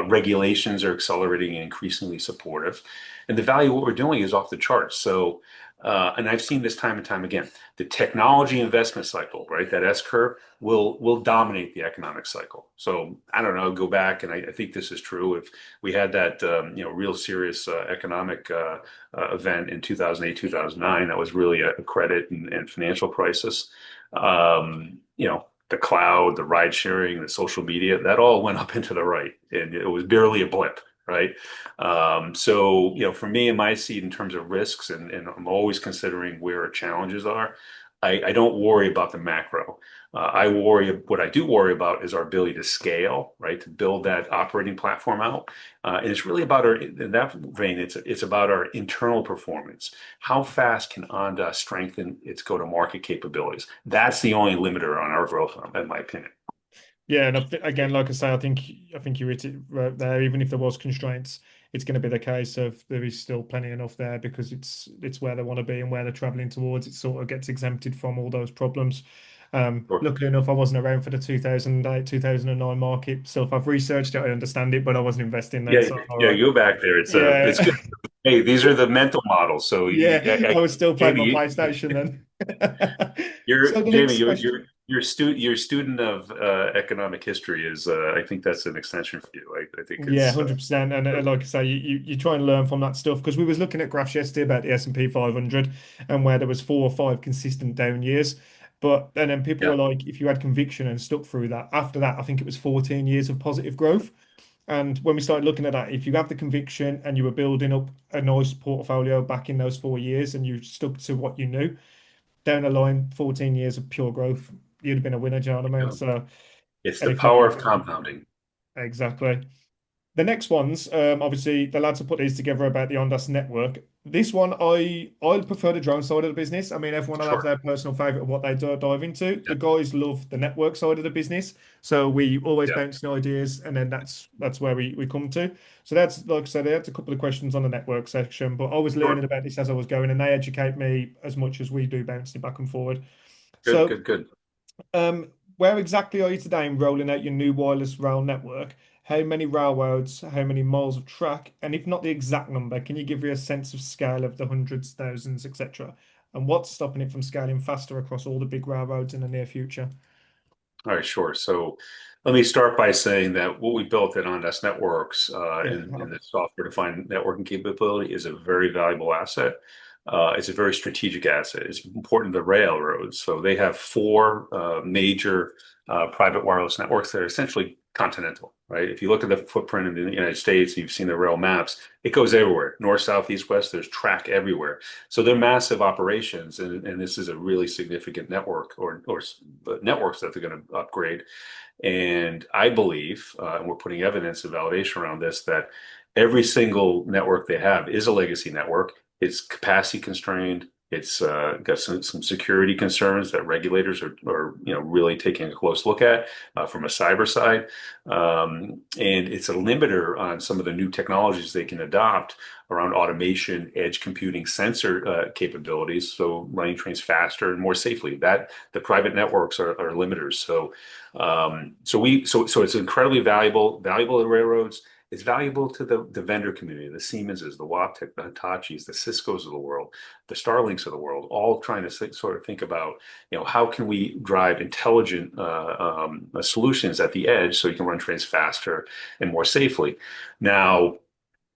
Regulations are accelerating and increasingly supportive. And the value of what we're doing is off the charts. So, and I've seen this time and time again. The technology investment cycle, right, that S curve will dominate the economic cycle. So I don't know, go back, and I think this is true. If we had that, real serious economic event in 2008, 2009. That was really a credit and financial crisis. The cloud, the ride sharing, the social media, that all went up into the right, and it was barely a blip, right? For me in my seat, in terms of risks, and I'm always considering where our challenges are. I don't worry about the macro. What I do worry about is our ability to scale, right? To build that operating platform out. And it's really about in that vein, it's about our internal performance. How fast can Ondas strengthen its go-to-market capabilities? That's the only limiter on our growth, in my opinion. Yeah, and again, like I say, I think you hit it right there. Even if there was constraints, it's going to be the case of there is still plenty enough there because it's where they want to be and where they're traveling towards. It sort of gets exempted from all those problems. Luckily enough, I wasn't around for the 2008, 2009 market. So if I've researched it, I understand it, but I wasn't investing then, Yeah, so I'm all yeah, right. you go back there. It's Yeah, good. Hey, these are the mental models. So yeah, I was still playing my Jamie, PlayStation then. So you're the Jamie, next question. your student of economic history is I think that's an extension for you. I think Yeah, it's 100%. And like I say, you try and learn from that stuff because we was looking at graphs yesterday about the S&P 500 and where there was 4 or 5 consistent down years. But and then people yeah. were like, if you had conviction and stuck through that, after that, I think it was 14 years of positive growth. And when we started looking at that, if you have the conviction and you were building up a nice portfolio back in those 4 years and you stuck to what you knew, down the line, 14 years of pure growth, you'd have been a winner, do you know what I mean? Yeah. So, It's and the if not, power you of compounding. exactly. The next ones, obviously, the lads have put these together about the Ondas network. This one, I prefer the drone side of the business. I mean, everyone will have Sure. their personal favorite of what they dive into. The Yeah. guys love the network side of the business, so we always Yeah. bounce ideas, and then that's where we come to. So that's like I said, that's a couple of questions on the network section, but I was learning Sure. about this as I was going, and they educate me as much as we do bouncing back and forward. Good, So good, good. where exactly are you today in rolling out your new wireless rail network? How many railroads, how many miles of track? And if not the exact number, can you give me a sense of scale of the hundreds, thousands, etc.? And what's stopping it from scaling faster across all the big railroads in the near future? All right, sure. So let me start by saying that what we built at Ondas Networks Yeah, in the software-defined networking capability is a very valuable asset. It's a very strategic asset. It's important to railroads. So they have four major private wireless networks that are essentially continental, right? If you look at the footprint in the United States, you've seen the rail maps, it goes everywhere. North, south, east, west, there's track everywhere. So they're massive operations, and this is a really significant network or networks that they're going to upgrade. And I believe, and we're putting evidence and validation around this, that every single network they have is a legacy network. It's capacity constrained. It's got some security concerns that regulators are really taking a close look at from a cyber side, and it's a limiter on some of the new technologies they can adopt around automation, edge computing, sensor capabilities, so running trains faster and more safely. That the private networks are limiters. So it's incredibly valuable to railroads. It's valuable to the vendor community, the Siemenses, the Wabtec, the Hitachis, the Ciscos of the world, the Starlinks of the world, all trying to sort of think about, how can we drive intelligent solutions at the edge so you can run trains faster and more safely. Now,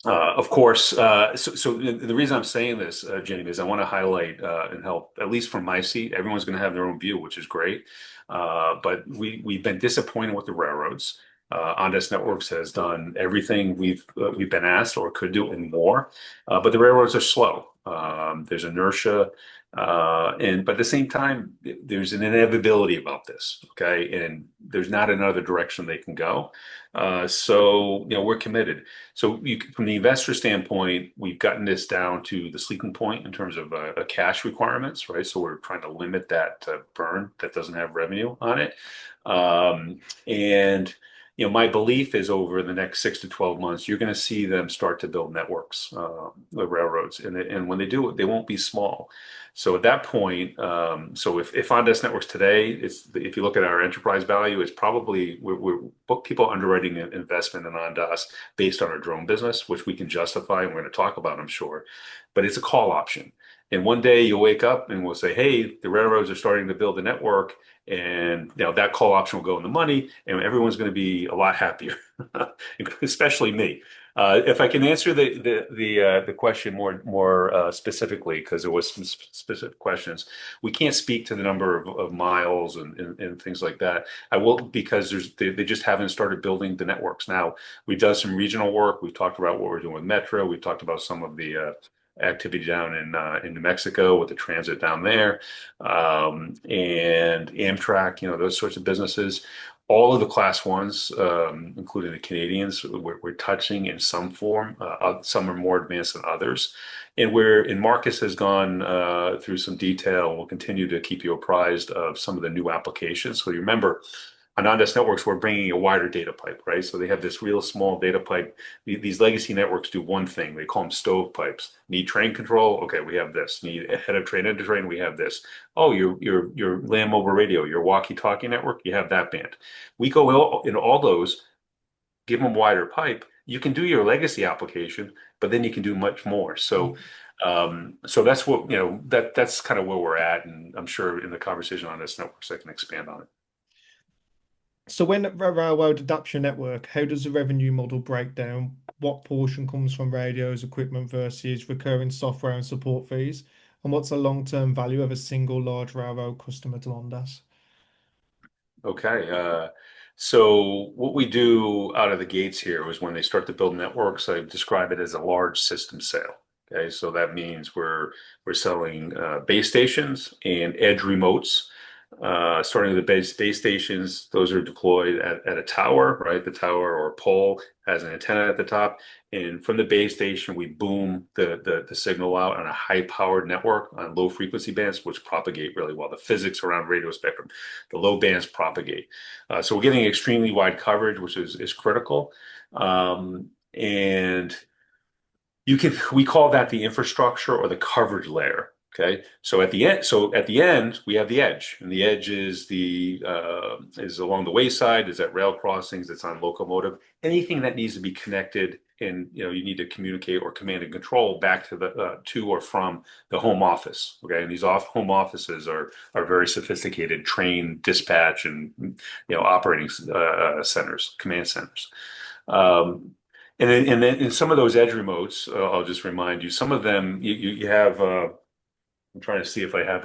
of course, so the reason I'm saying this, Jenny, is I want to highlight and help, at least from my seat, everyone's going to have their own view, which is great. But we've been disappointed with the railroads. Ondas Networks has done everything we've been asked or could do and more, but the railroads are slow. There's inertia, but at the same time, there's an inevitability about this. Okay, and there's not another direction they can go. So we're committed. So from the investor standpoint, we've gotten this down to the sleeping point in terms of cash requirements, right? So we're trying to limit that burn that doesn't have revenue on it. And my belief is over the next 6 to 12 months, you're going to see them start to build networks, the railroads, and when they do it, they won't be small. So at that point, so if Ondas Networks today, if you look at our enterprise value, it's probably we're people underwriting an investment in Ondas based on our drone business, which we can justify and we're going to talk about, I'm sure. But it's a call option. And one day you'll wake up and we'll say, hey, the railroads are starting to build a network, and that call option will go in the money, and everyone's going to be a lot happier, especially me. If I can answer the question more specifically, because there was some specific questions, we can't speak to the number of miles and things like that. I will, because they just haven't started building the networks. Now we've done some regional work. We've talked about what we're doing with Metro. We've talked about some of the activity down in New Mexico with the transit down there, and Amtrak. Those sorts of businesses. All of the class ones, including the Canadians, we're touching in some form. Some are more advanced than others. And Marcus has gone through some detail. We'll continue to keep you apprised of some of the new applications. So you remember, on Ondas Networks, we're bringing a wider data pipe, right? So they have this real small data pipe. These legacy networks do one thing. They call them stovepipes. Need train control? Okay, we have this. Need a head of train, end of train? We have this. Oh, your land mobile radio, your walkie-talkie network? You have that band. We go in all those, give them wider pipe. You can do your legacy application, but then you can do much more. So that's what that's kind of where we're at, and I'm sure in the conversation on this networks I can expand on it. So when railroad adapts your network, how does the revenue model break down? What portion comes from radios, equipment versus recurring software and support fees? And what's the long-term value of a single large railroad customer to Ondas? Okay. So what we do out of the gates here is when they start to build networks, I describe it as a large system sale. Okay, so that means we're selling base stations and edge remotes. Starting with the base stations, those are deployed at a tower, right? The tower or pole has an antenna at the top, and from the base station, we boom the signal out on a high-powered network on low frequency bands, which propagate really well. The physics around radio spectrum, the low bands propagate. So we're getting extremely wide coverage, which is critical. And we call that the infrastructure or the coverage layer. Okay. So at the end, we have the edge, and the edge is along the wayside, is at rail crossings, it's on locomotive, anything that needs to be connected, and you need to communicate or command and control back to the to or from the home office. Okay. And these home offices are very sophisticated, trained dispatch and operating centers, command centers. Um, and then in some of those edge remotes, I'll just remind you, some of them you have. I'm trying to see if I have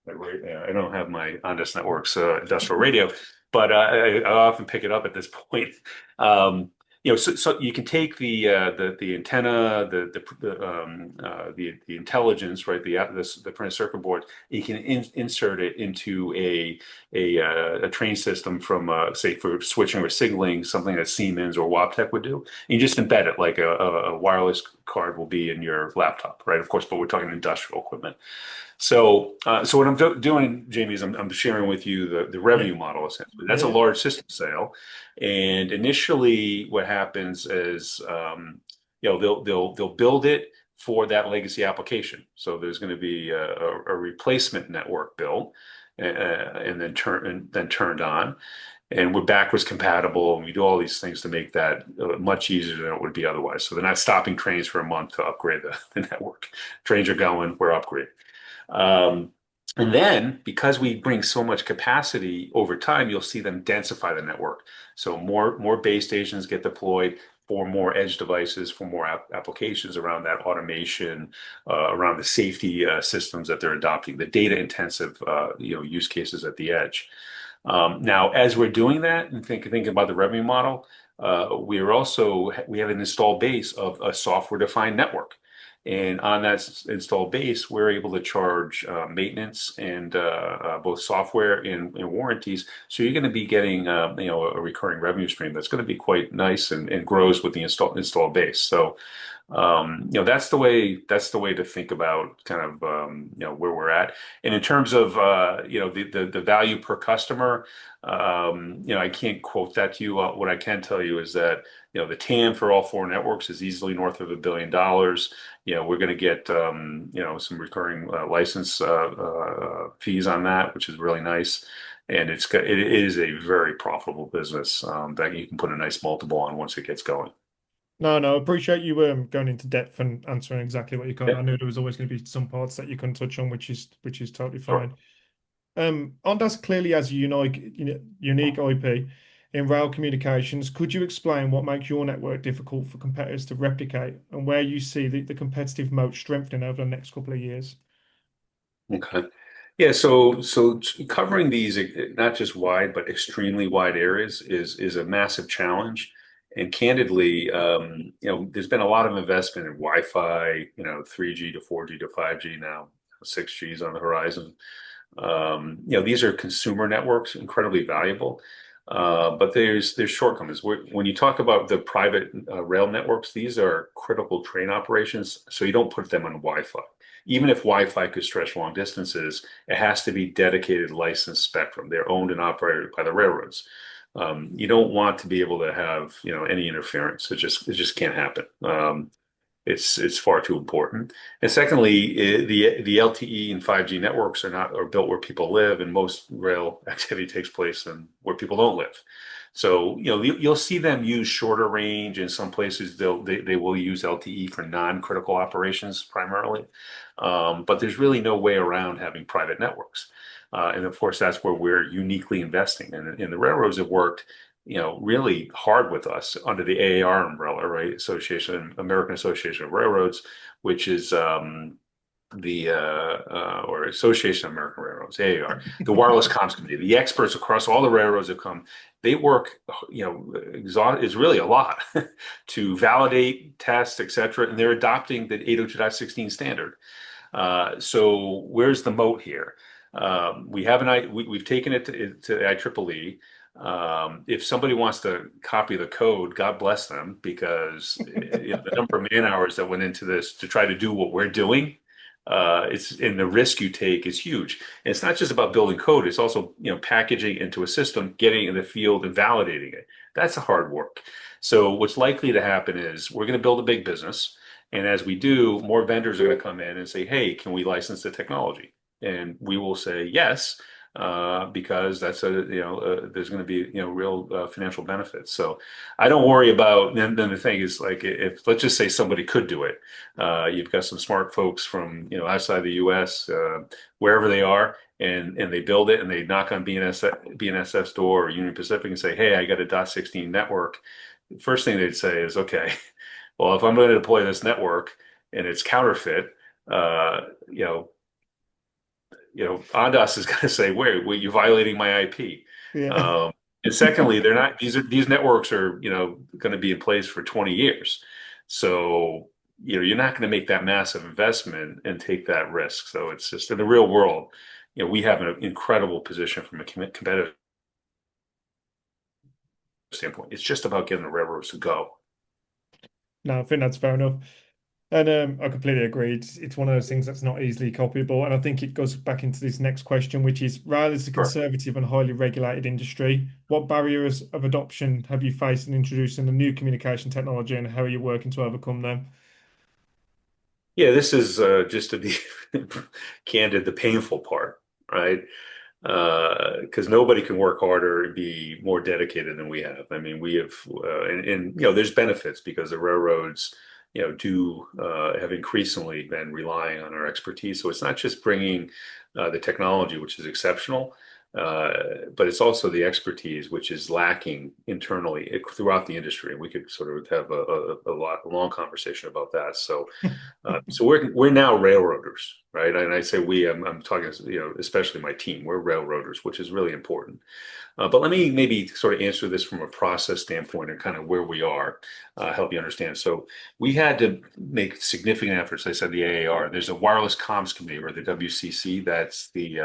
I don't have my Ondas Networks industrial radio, but I often pick it up at this point. Um, so you can take the antenna, the intelligence, right? The printed circuit board. You can insert it into a train system from say for switching or signaling, something that Siemens or Wabtec would do. And you just embed it like a wireless card will be in your laptop, right? Of course, but we're talking industrial equipment. So what I'm doing, Jamie, is I'm sharing with you the Yeah, revenue model essentially. That's a yeah, large system sale, and initially, what happens is, they'll build it for that legacy application. So there's going to be a replacement network built, and then turned on, and we're backwards compatible, and we do all these things to make that much easier than it would be otherwise. So they're not stopping trains for a month to upgrade the network. Trains are going, we're upgrading. Um, and then, because we bring so much capacity over time, you'll see them densify the network. So more base stations get deployed for more edge devices, for more applications around that automation, around the safety systems that they're adopting, the data intensive use cases at the edge. Now, as we're doing that and thinking about the revenue model, we have an installed base of a software defined network. And on that installed base, we're able to charge maintenance and both software and warranties. So you're going to be getting a recurring revenue stream that's going to be quite nice and grows with the installed base. So that's the way to think about kind of where we're at. And in terms of the value per customer, I can't quote that to you. What I can tell you is that the TAM for all four networks is easily north of $1 billion. We're going to get some recurring license fees on that, which is really nice. And it is a very profitable business that you can put a nice multiple on once it gets going. no, no, appreciate you going into depth and answering exactly what you can. I Yeah, knew there was always going to be some parts that you couldn't touch on, which is totally sure. fine. Ondas clearly has a unique IP in rail communications. Could you explain what makes your network difficult for competitors to replicate, and where you see the competitive moat strengthening over the next couple of years? Okay. Yeah, so covering these not just wide but extremely wide areas is a massive challenge. And candidly, there's been a lot of investment in Wi-Fi, 3G to 4G to 5G now, 6G is on the horizon. These are consumer networks, incredibly valuable, but there's shortcomings. When you talk about the private rail networks, these are critical train operations, so you don't put them on Wi-Fi. Even if Wi-Fi could stretch long distances, it has to be dedicated licensed spectrum. They're owned and operated by the railroads. You don't want to be able to have any interference. It just can't happen. It's far too important. And secondly, the LTE and 5G networks are built where people live, and most rail activity takes place in where people don't live. So you'll see them use shorter range. In some places, they will use LTE for non-critical operations primarily, but there's really no way around having private networks. And of course, that's where we're uniquely investing. And the railroads have worked really hard with us under the AAR umbrella, right? American Association of Railroads, which is or Association of American Railroads, AAR, the Wireless Comms Committee, the experts across all the railroads have come. They work, is really a lot to validate, test, et cetera, and they're adopting the 802.16 standard. So where's the moat here? We've taken it to IEEE. If somebody wants to copy the code, God bless them, because the number of man hours that went into this to try to do what we're doing, and the risk you take is huge. And it's not just about building code; it's also packaging into a system, getting it in the field, and validating it. That's the hard work. So what's likely to happen is we're going to build a big business. And as we do, more vendors are going to come in and say, "Hey, can we license the technology?" And we will say yes, because there's going to be real financial benefits. So I don't worry about. Then the thing is, like, if let's just say somebody could do it, you've got some smart folks from outside the U.S., wherever they are. And they build it and they knock on BNSF's door or Union Pacific and say, "Hey, I got a .16 network." The first thing they'd say is, "Okay, well, if I'm going to deploy this network and it's counterfeit, uh, you know, Ondas is going to say, wait, you're violating my IP." Yeah. Um, and secondly, they're not, these networks are, going to be in place for 20 years. So, you're not going to make that massive investment and take that risk. So it's just in the real world, we have an incredible position from a competitive standpoint. It's just about getting the railroads to go. No, I think that's fair enough. And I completely agree. It's one of those things that's not easily copyable. And I think it goes back into this next question, which is, rail is a Sure. conservative and highly regulated industry. What barriers of adoption have you faced in introducing the new communication technology, and how are you working to overcome them? Yeah, this is just to be candid, the painful part, right? Because nobody can work harder and be more dedicated than we have. I mean, we have, and there's benefits because the railroads, do have increasingly been relying on our expertise. So it's not just bringing the technology, which is exceptional, but it's also the expertise, which is lacking internally throughout the industry. And we could sort of have a long conversation about that. So we're now railroaders, right? And I say we, I'm talking, especially my team. We're railroaders, which is really important. But let me maybe sort of answer this from a process standpoint and kind of where we are, help you understand. So we had to make significant efforts. I said the AAR. There's a wireless comms committee, or the WCC. That's the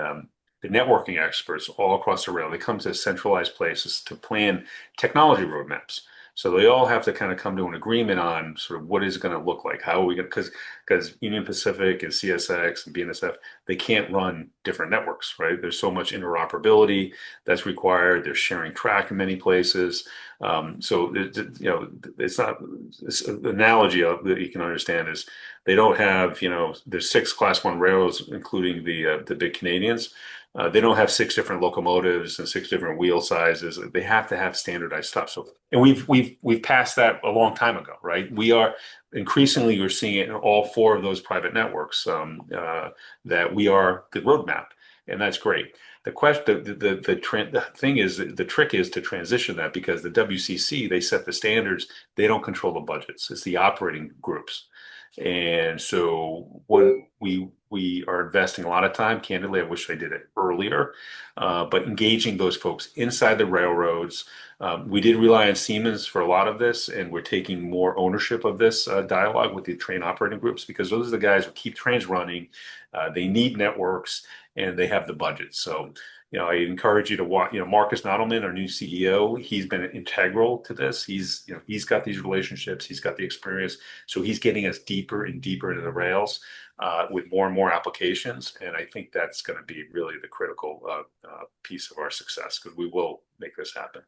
networking experts all across the rail. They come to centralized places to plan technology roadmaps. So they all have to kind of come to an agreement on sort of what is it going to look like. How are we going to, because Union Pacific and CSX and BNSF, they can't run different networks, right? There's so much interoperability that's required. They're sharing track in many places. It's not, the analogy that you can understand is they don't have, there's six class one railroads, including the big Canadians. They don't have six different locomotives and six different wheel sizes. They have to have standardized stuff. So, and we've passed that a long time ago, right? We are increasingly we're seeing it in all four of those private networks, that we are the roadmap, and that's great. The thing is, the trick is to transition that, because the WCC, they set the standards. They don't control the budgets. It's the operating groups. And so when we are investing a lot of time, candidly, I wish I did it earlier, but engaging those folks inside the railroads. We did rely on Siemens for a lot of this, and we're taking more ownership of this dialogue with the train operating groups, because those are the guys who keep trains running. They need networks, and they have the budget. So, I encourage you to watch. Marcus Nodelman, our new CEO, he's been integral to this. He's got these relationships, he's got the experience, so he's getting us deeper and deeper into the rails, with more and more applications. And I think that's going to be really the critical piece of our success, because we will make this happen.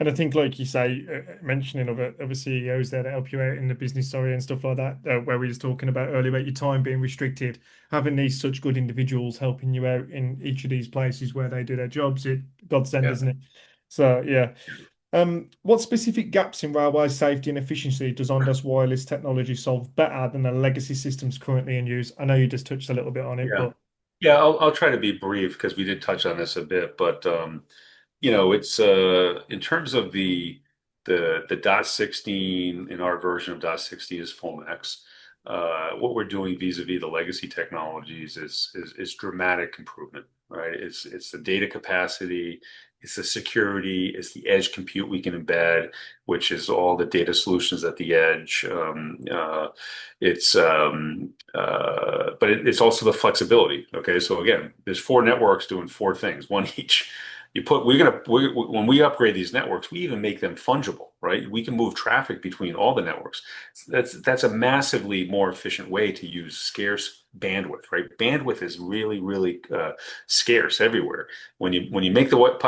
And I think, like you say, mentioning other CEOs there that help you out in the business, sorry, and stuff like that, where we was talking about earlier about your time being restricted, having these such good individuals helping you out in each of these places where they do their jobs, it godsend, Yeah. isn't it? So yeah. What specific gaps in railway safety and efficiency does Ondas wireless technology solve better than the legacy systems currently in use? I know you just touched a little bit on it, Yeah. but Yeah, I'll try to be brief because we did touch on this a bit, but it's in terms of the dot 16 in our version of dot 16 is FullMAX. what we're doing vis-a-vis the legacy technologies is dramatic improvement, right? It's the data capacity, it's the security, it's the edge compute we can embed, which is all the data solutions at the edge. It's also the flexibility. Okay, so again, there's four networks doing four things, one each. When we upgrade these networks, we even make them fungible, right? We can move traffic between all the networks. That's a massively more efficient way to use scarce bandwidth, right? Bandwidth is really, really scarce everywhere. When you make the what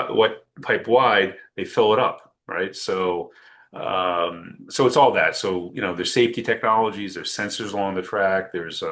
pipe wide, they fill it up, right? So it's all that. So there's safety technologies, there's sensors along the track, there's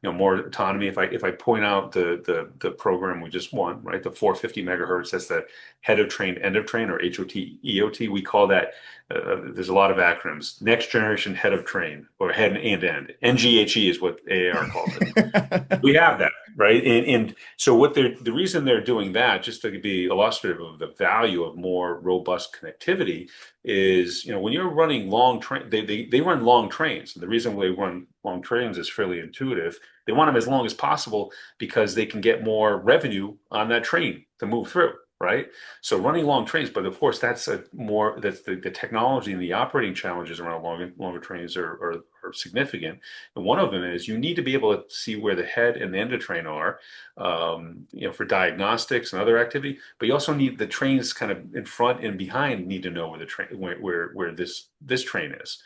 more autonomy. If I point out the program we just won, right, the 450 megahertz, that's the head of train, end of train, or HOT, EOT. We call that. There's a lot of acronyms. Next generation head of train, or head and end. NGHE is what AAR calls it. We have that, right? And so the reason they're doing that, just to be illustrative of the value of more robust connectivity, is when you're running long train, they run long trains. And the reason they run long trains is fairly intuitive. They want them as long as possible because they can get more revenue on that train to move through, right? So running long trains, but of course that's the technology and the operating challenges around longer trains are significant. And one of them is you need to be able to see where the head and the end of train are, for diagnostics and other activity. But you also need the trains kind of in front and behind need to know where the train where this train is.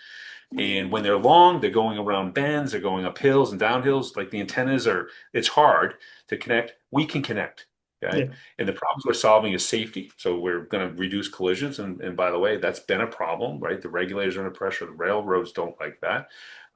And when they're long, they're going around bends, they're going up hills and down hills. Like the antennas it's hard to connect. We can connect. Okay. Yeah. And the problems we're solving is safety. So we're going to reduce collisions. And by the way, that's been a problem, right? The regulators are under pressure. The railroads don't like that.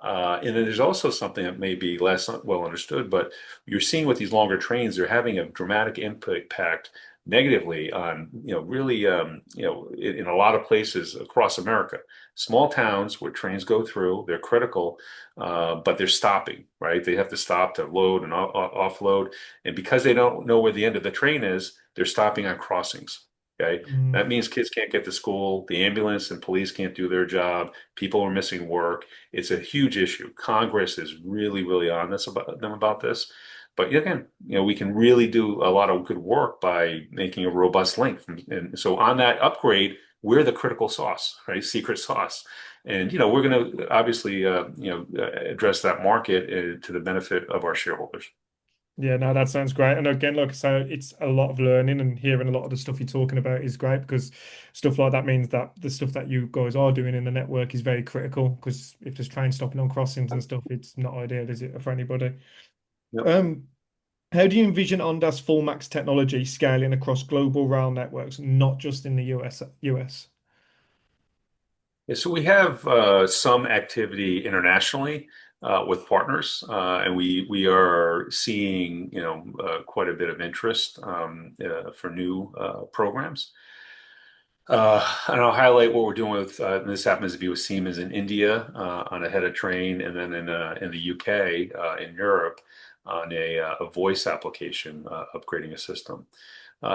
And then there's also something that may be less well understood, but you're seeing with these longer trains, they're having a dramatic impact negatively on, really, in a lot of places across America. Small towns where trains go through, they're critical, but they're stopping, right? They have to stop to load and offload. And because they don't know where the end of the train is, they're stopping on crossings. Okay. Mm. That means kids can't get to school, the ambulance and police can't do their job, people are missing work. It's a huge issue. Congress is really, really on them about this. But again, we can really do a lot of good work by making a robust link. And so on that upgrade, we're the critical sauce, right? Secret sauce. And we're going to obviously address that market to the benefit of our shareholders. Yeah, no, that sounds great. And again, like I say, it's a lot of learning, and hearing a lot of the stuff you're talking about is great, because stuff like that means that the stuff that you guys are doing in the network is very critical, because if there's trains stopping on crossings and stuff, it's not ideal, is it, for anybody? Yep. Um, how do you envision Ondas FullMAX technology scaling across global rail networks, not just in the US? Yeah, so we have some activity internationally with partners, and we are seeing quite a bit of interest for new programs. And I'll highlight what we're doing with and this happens to be with Siemens in India on a head of train, and then in the UK in Europe on a voice application upgrading a system.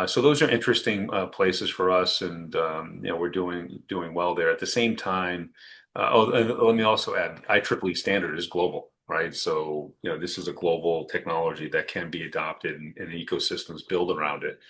So those are interesting places for us, and we're doing well there. At the same time, and let me also add, IEEE standard is global, right? So this is a global technology that can be adopted, and ecosystems build around it.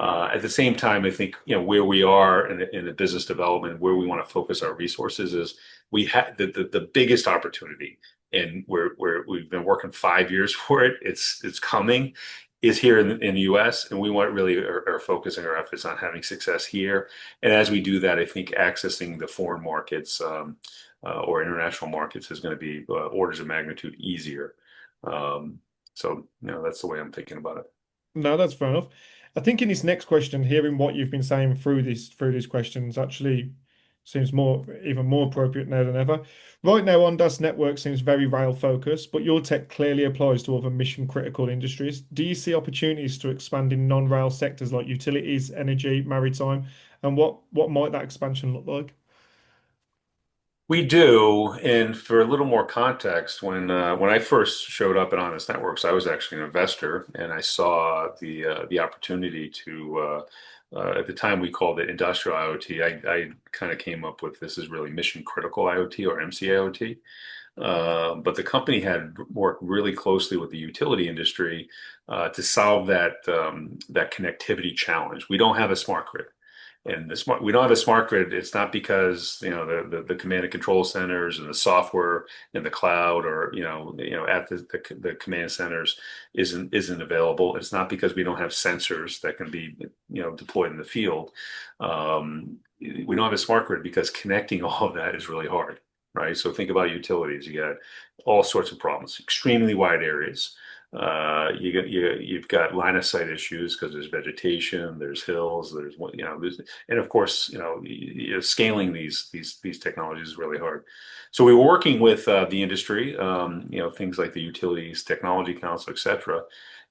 At the same time, I think where we are in the business development, where we want to focus our resources is we have the biggest opportunity, and where we've been working 5 years for it. It's coming. Is here in the U.S., and we want really are focusing our efforts on having success here. And as we do that, I think accessing the foreign markets or international markets is going to be orders of magnitude easier. So that's the way I'm thinking about it. No, that's fair enough. I think in this next question, hearing what you've been saying through these questions actually seems even more appropriate now than ever. Right now, Ondas Network seems very rail focused, but your tech clearly applies to other mission critical industries. Do you see opportunities to expand in non-rail sectors like utilities, energy, maritime, and what might that expansion look like? We do, and for a little more context, when I first showed up at Ondas Networks, I was actually an investor, and I saw the opportunity to at the time we called it industrial IoT. I kind of came up with this is really mission critical IoT or MCIoT. But the company had worked really closely with the utility industry to solve that connectivity challenge. We don't have a smart grid. And we don't have a smart grid. It's not because the command and control centers and the software in the cloud or at the command centers isn't available. It's not because we don't have sensors that can be deployed in the field. We don't have a smart grid because connecting all of that is really hard, right? So think about utilities. You got all sorts of problems, extremely wide areas. You've got line of sight issues because there's vegetation, there's hills, and of course, scaling these technologies is really hard. So we were working with the industry, things like the Utilities Technology Council, et cetera.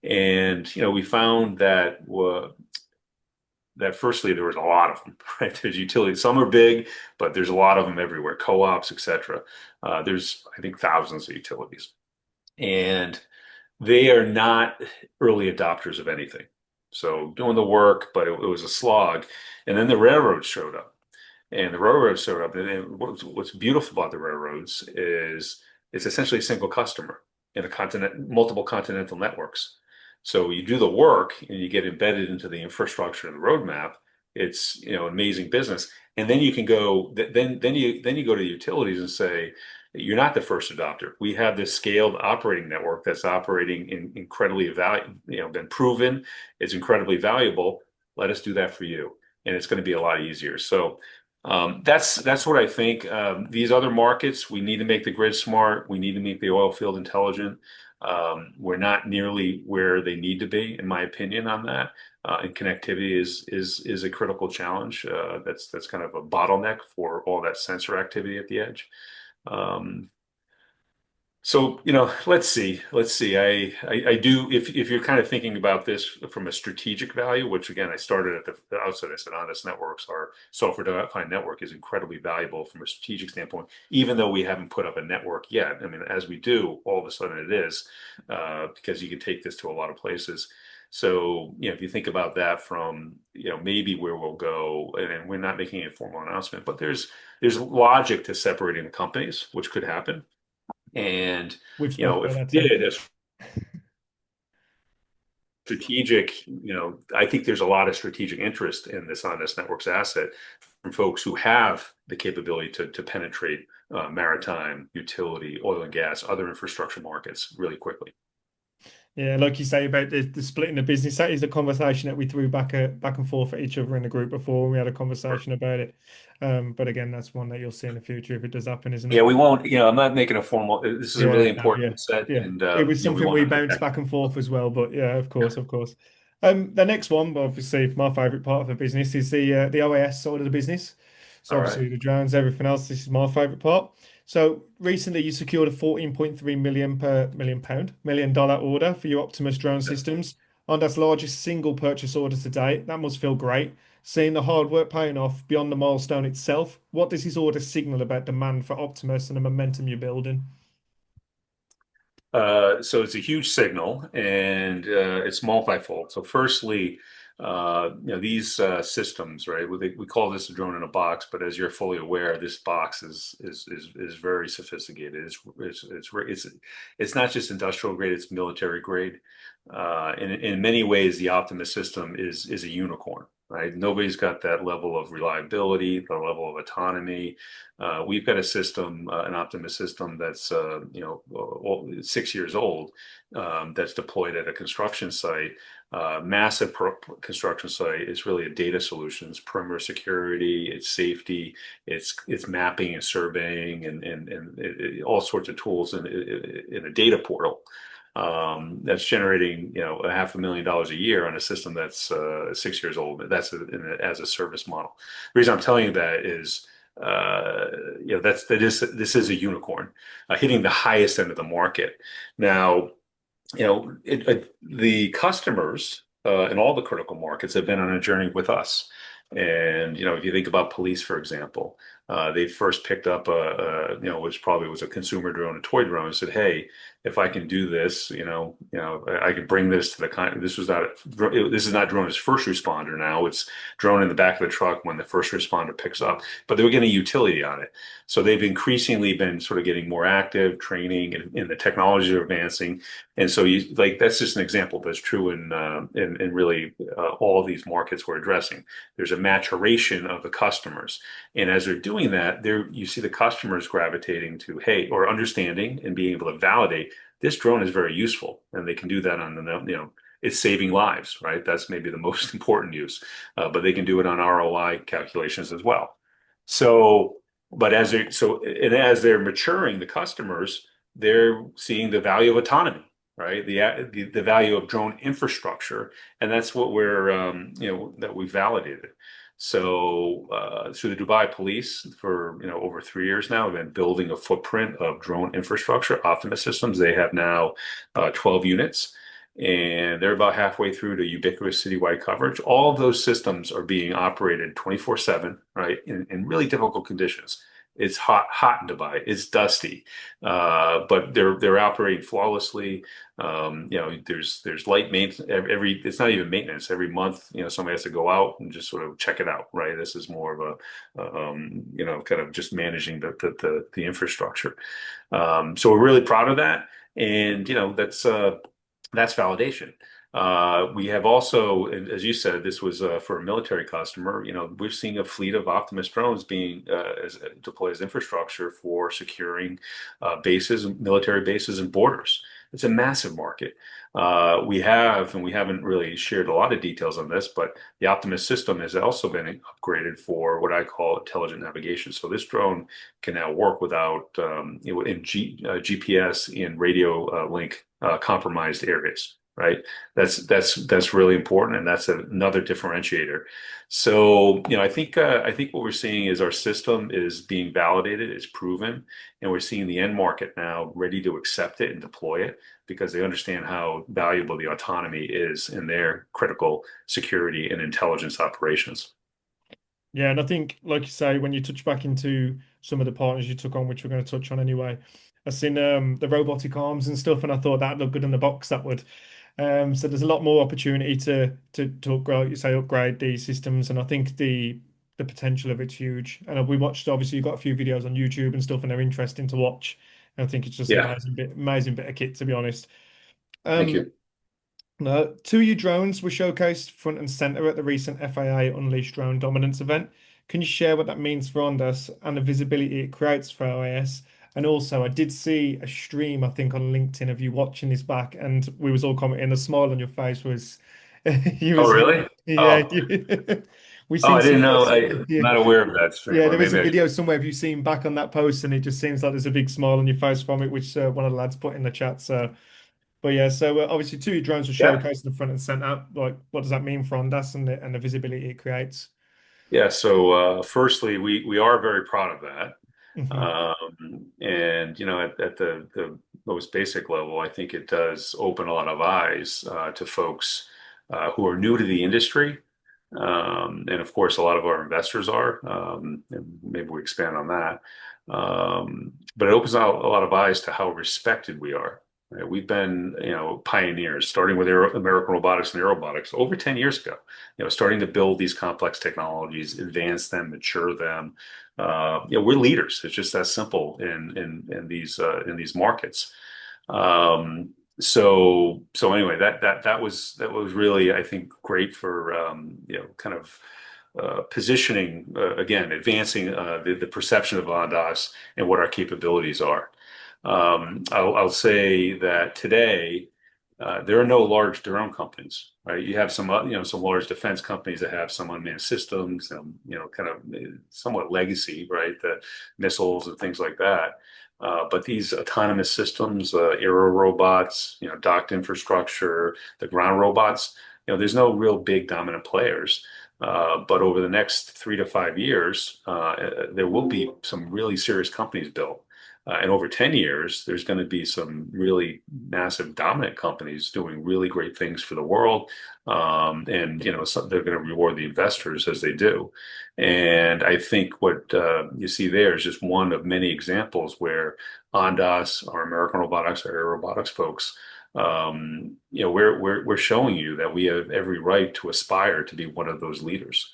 And we found that firstly there was a lot of them, right? There's utilities. Some are big, but there's a lot of them everywhere. Co-ops, et cetera. There's I think thousands of utilities, and they are not early adopters of anything. So doing the work, but it was a slog. And then the railroads showed up. And the railroads showed up. And what's beautiful about the railroads is it's essentially a single customer in multiple continental networks. So you do the work and you get embedded into the infrastructure and the roadmap. It's amazing business. And then you can go then you go to the utilities and say, you're not the first adopter. We have this scaled operating network that's operating incredibly valuable, been proven. It's incredibly valuable. Let us do that for you, and it's going to be a lot easier. So that's what I think. These other markets, we need to make the grid smart. We need to make the oil field intelligent. We're not nearly where they need to be, in my opinion, on that. And connectivity is a critical challenge. That's kind of a bottleneck for all that sensor activity at the edge. Um, so, let's see. Let's see. I do, if you're kind of thinking about this from a strategic value, which again, I started at the outset, I said Ondas Networks, our software-defined network is incredibly valuable from a strategic standpoint, even though we haven't put up a network yet. I mean, as we do, all of a sudden it is, because you can take this to a lot of places. So, if you think about that from, maybe where we'll go, and we're not making a formal announcement, but there's logic to separating the companies, which could happen. And, We've spoke about if that we too. did a strategic, I think there's a lot of strategic interest in this Ondas Networks asset from folks who have the capability to penetrate maritime, utility, oil and gas, other infrastructure markets really quickly. Yeah, like you say about the splitting the business, that is a conversation that we threw back and forth at each other in the group before. We had a conversation about it. But again, that's one that you'll see in the future if it does happen, isn't Yeah, it? we won't, I'm not making a formal, this is a really Yeah, no, important yeah, set, yeah. and, It was we something want we to bounced protect. back and forth as well, but yeah, of Yeah. course, of course. The next one, obviously, my favorite part of the business is the OAS side of the business. So All right. obviously the drones, everything else. This is my favorite part. So recently, you secured a 14.3 million dollar order for your Optimus drone systems. Ondas' largest single purchase order to date. That must feel great. Seeing the hard work paying off beyond the milestone itself. What does this order signal about demand for Optimus and the momentum you're building? So it's a huge signal, and it's multifold. So firstly, these systems, right? We call this a drone in a box, but as you're fully aware, this box is very sophisticated. It's not just industrial grade; it's military grade. In many ways, the Optimus system is a unicorn, right? Nobody's got that level of reliability, the level of autonomy. We've got a system, an Optimus system that's 6 years old, that's deployed at a construction site, massive construction site. It's really a data solutions, perimeter security, it's safety, it's mapping and surveying, and all sorts of tools in a data portal. That's generating, $500,000 a year on a system that's 6 years old. That's as a service model. The reason I'm telling you that is, this is a unicorn, hitting the highest end of the market. Now, the customers in all the critical markets have been on a journey with us. And, if you think about police, for example, They first picked up which probably was a consumer drone, a toy drone, and said, "Hey, if I can do this, I can bring this to the kind." This is not drone as first responder now. It's drone in the back of the truck when the first responder picks up. But they were getting utility on it, so they've increasingly been sort of getting more active, training, and the technologies are advancing. And so you like that's just an example, but it's true in really all of these markets we're addressing. There's a maturation of the customers. And as they're doing that, there you see the customers gravitating to, hey, or understanding and being able to validate this drone is very useful, and they can do that on it's saving lives, right? That's maybe the most important use, but they can do it on ROI calculations as well. So, but as they're maturing, the customers they're seeing the value of autonomy, right? The value of drone infrastructure, and that's what that we validated. So through the Dubai police for over 3 years now, have been building a footprint of drone infrastructure. Optimus Systems, they have now 12 units, and they're about halfway through to ubiquitous citywide coverage. All of those systems are being operated 24/7, right, in really difficult conditions. It's hot in Dubai. It's dusty, but they're operating flawlessly. There's light maintenance every. It's not even maintenance every month. Somebody has to go out and just sort of check it out. Right. This is more of kind of just managing the infrastructure. So we're really proud of that, and that's validation. We have also, as you said, this was for a military customer. We're seeing a fleet of Optimus drones being deployed as infrastructure for securing bases, military bases, and borders. It's a massive market. We haven't really shared a lot of details on this, but the Optimus system has also been upgraded for what I call intelligent navigation. So this drone can now work without GPS in radio link compromised areas. Right. That's really important, and that's another differentiator. So, I think what we're seeing is our system is being validated, it's proven, and we're seeing the end market now ready to accept it and deploy it because they understand how valuable the autonomy is in their critical security and intelligence operations. Yeah, and I think, like you say, when you touch back into some of the partners you took on, which we're going to touch on anyway, I've seen the robotic arms and stuff, and I thought that looked good in the box. That would. So there's a lot more opportunity to upgrade, upgrade these systems, and I think the potential of it's huge. And we watched, obviously, you've got a few videos on YouTube and stuff, and they're interesting to watch. And I think it's just Yeah, amazing bit of kit, to be honest. thank Um, you. no, two of your drones were showcased front and center at the recent FAA Unleashed Drone Dominance event. Can you share what that means for Ondas and the visibility it creates for OAS? And also, I did see a stream, I think, on LinkedIn of you watching this back, and we was all commenting. The smile on your face was, you Oh, was, really? yeah. Oh, We oh, seen I some, didn't know. I'm yeah, not aware of that stream, yeah. or There is maybe a I video should. somewhere of you seen back on that post, and it just seems like there's a big smile on your face from it, which one of the lads put in the chat. So. But yeah, so obviously two drones were Yeah. showcased in the front and center. Like, what does that mean for Ondas and the visibility it creates? Yeah. So, firstly, we are very proud of that. Hmm. And at the most basic level, I think it does open a lot of eyes to folks who are new to the industry. And of course, a lot of our investors are. And maybe we expand on that. But it opens out a lot of eyes to how respected we are. Right? We've been, pioneers, starting with American robotics and aerobotics over 10 years ago. Starting to build these complex technologies, advance them, mature them. We're leaders. It's just that simple in these markets. So anyway, that was really, I think, great for kind of positioning again, advancing the perception of Ondas and what our capabilities are. I'll say that today there are no large drone companies, right? You have some large defense companies that have some unmanned systems, kind of somewhat legacy, right? The missiles and things like that. But these autonomous systems, aero robots, docked infrastructure, the ground robots, there's no real big dominant players. But over the next 3 to 5 years, there will be some really serious companies built. And over 10 years, there's going to be some really massive dominant companies doing really great things for the world. And, so they're going to reward the investors as they do. And I think what you see there is just one of many examples where Ondas, our American robotics, our air robotics folks, we're showing you that we have every right to aspire to be one of those leaders.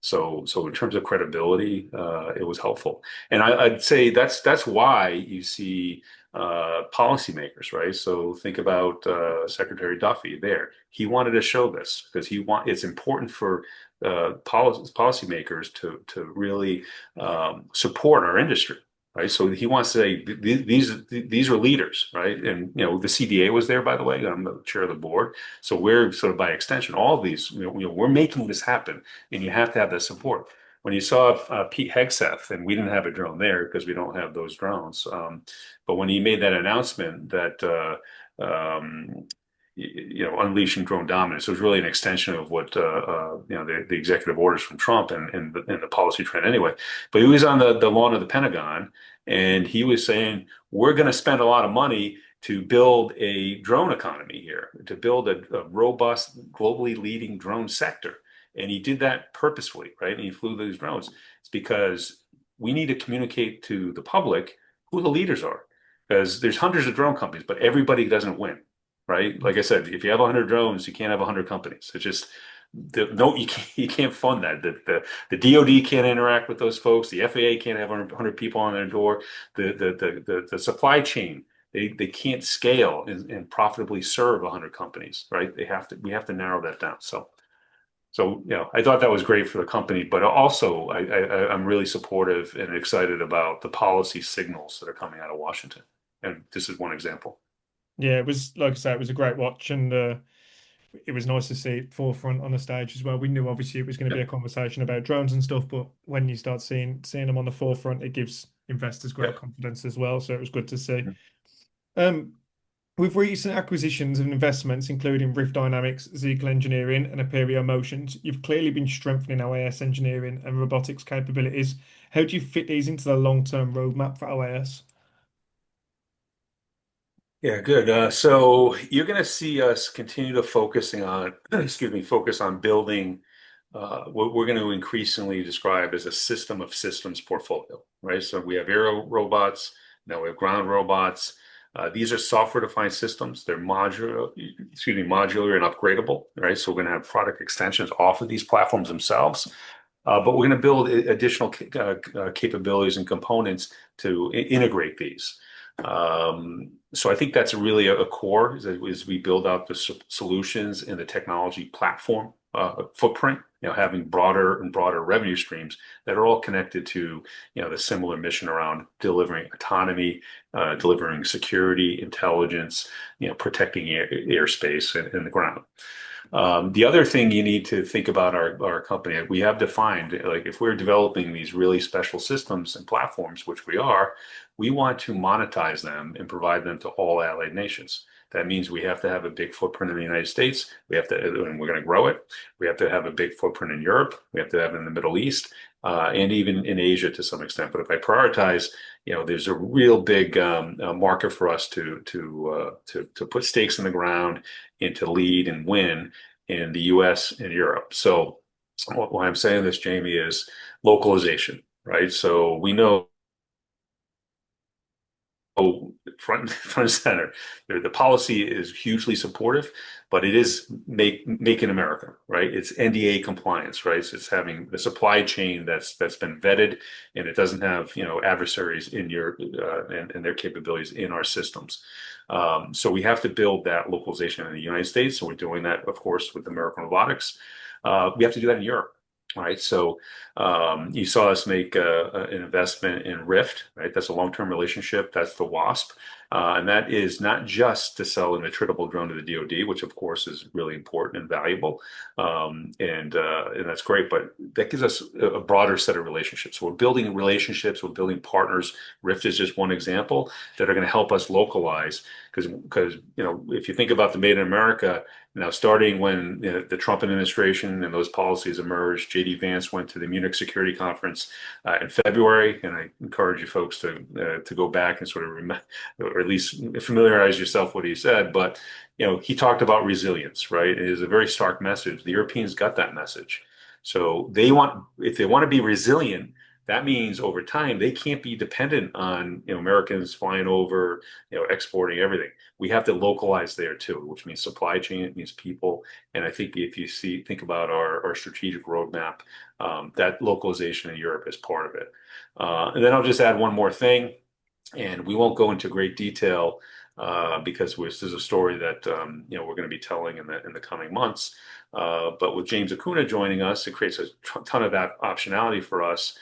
So in terms of credibility, it was helpful, and I'd say that's why you see policymakers, right? So think about Secretary Duffy. There, he wanted to show this because it's important for policymakers to really support our industry. Right, so he wants to say these are leaders, right? And the CDA was there, by the way. I'm the chair of the board, so we're sort of by extension. All of these, we're making this happen, and you have to have the support. When you saw Pete Hegseth, and we didn't have a drone there because we don't have those drones, but when he made that announcement that unleashing drone dominance. It was really an extension of what the executive orders from Trump and the policy trend anyway. But he was on the lawn of the Pentagon, and he was saying we're going to spend a lot of money to build a drone economy here, to build a robust, globally leading drone sector. And he did that purposefully, right? And he flew those drones. It's because we need to communicate to the public who the leaders are, because there's hundreds of drone companies, but everybody doesn't win, right? Like I said, if you have 100 drones, you can't have 100 companies. It's just no, you can't fund that. The DoD can't interact with those folks. The FAA can't have 100 people on their door. The supply chain, they can't scale and profitably serve 100 companies, right? We have to narrow that down. So I thought that was great for the company, but also I'm really supportive and excited about the policy signals that are coming out of Washington. And this is one example. Yeah, it was like I say, it was a great watch, and it was nice to see it forefront on the stage as well. We knew obviously it was going to be Yep. a conversation about drones and stuff, but when you start seeing them on the forefront, it gives investors great Yep. confidence as well. So it was good to see. Um, with recent acquisitions and investments, including Rift Dynamics, Zickel Engineering, and Aperio Motions, you've clearly been strengthening OAS engineering and robotics capabilities. How do you fit these into the long-term roadmap for OAS? Yeah, good. So you're going to see us continue to focusing on, excuse me, focus on building what we're going to increasingly describe as a system of systems portfolio, right? So we have aero robots, now we have ground robots. These are software-defined systems. They're modular and upgradable, right? So we're going to have product extensions off of these platforms themselves. But we're going to build additional capabilities and components to integrate these. So I think that's really a core as we build out the solutions and the technology platform footprint, having broader and broader revenue streams that are all connected to, the similar mission around delivering autonomy, delivering security, intelligence, protecting airspace and the ground. The other thing you need to think about our company, we have defined, like if we're developing these really special systems and platforms, which we are, we want to monetize them and provide them to all allied nations. That means we have to have a big footprint in the United States. We have to, and we're going to grow it. We have to have a big footprint in Europe. We have to have it in the Middle East, and even in Asia to some extent. But if I prioritize, there's a real big market for us to put stakes in the ground and to lead and win in the U.S. and Europe. So why I'm saying this, Jamie, is localization, right? So we know front and center. The policy is hugely supportive, but it is make in America, right? It's NDA compliance, right? So it's having the supply chain that's been vetted, and it doesn't have adversaries in your and their capabilities in our systems. So we have to build that localization in the United States, and we're doing that, of course, with American robotics. We have to do that in Europe. Right. So you saw us make an investment in Rift, right? That's a long-term relationship. That's the WASP. And that is not just to sell an attritable drone to the DoD, which of course is really important and valuable, and that's great. But that gives us a broader set of relationships. So we're building relationships, we're building partners. Rift is just one example that are going to help us localize because if you think about the Made in America. Now, starting when the Trump administration and those policies emerged, J.D. Vance went to the Munich Security Conference in February, and I encourage you folks to go back and sort of or at least familiarize yourself with what he said. But he talked about resilience, right? It is a very stark message. The Europeans got that message, so if they want to be resilient, that means over time they can't be dependent on Americans flying over, exporting everything. We have to localize there too, which means supply chain, it means people. And I think if you think about our strategic roadmap, that localization in Europe is part of it. And then I'll just add one more thing, and we won't go into great detail because this is a story that we're going to be telling in the coming months. But with James Acuna joining us, it creates a ton of that optionality for us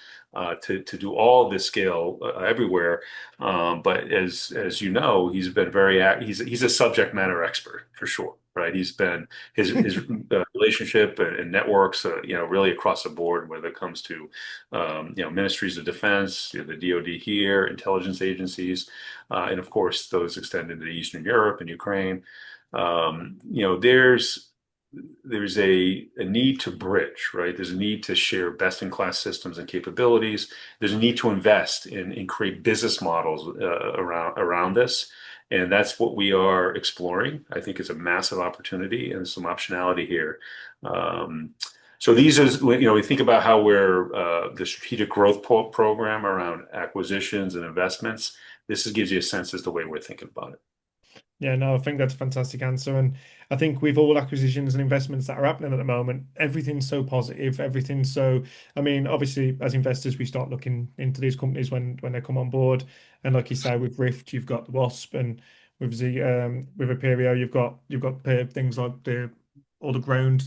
to do all this scale everywhere. But as you know, he's been he's a subject matter expert for sure, right? He's been his relationship and networks, really across the board, whether it comes to ministries of defense, the DoD here, intelligence agencies, and of course those extend into Eastern Europe and Ukraine. There's a need to bridge, right? There's a need to share best-in-class systems and capabilities. There's a need to invest in create business models around this. And that's what we are exploring. I think it's a massive opportunity and some optionality here. So these is, we think about how we're the strategic growth program around acquisitions and investments. Gives you a sense as to the way we're thinking about it. Yeah, no, I think that's a fantastic answer. And I think with all acquisitions and investments that are happening at the moment, everything's so positive, everything's so, I mean, obviously as investors, we start looking into these companies when they come on board. And like you say, with Rift, you've got the Wasp, and with Aperio, you've got things like all the ground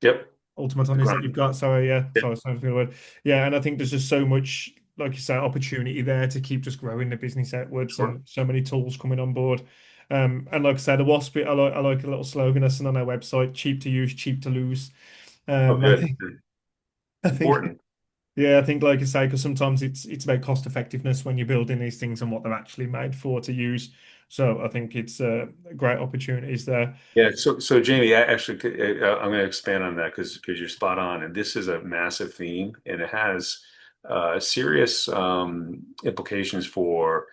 Yep. The automatons that you've ground. got. Sorry, yeah, Yep. sorry, sorry for the word. Yeah, and I think there's just so much, like you say, opportunity there to keep just growing the business outwards, Sure. and so many tools coming on board. And like I said, the Wasp, I like a little slogan that's on our website: cheap to use, cheap to lose. Oh, I good. think, I It's think, important. yeah, I think like you say, because sometimes it's about cost effectiveness when you're building these things and what they're actually made for to use. So I think it's great opportunities there. Yeah, so Jamie, I'm going to expand on that because you're spot on, and this is a massive theme, and it has serious implications for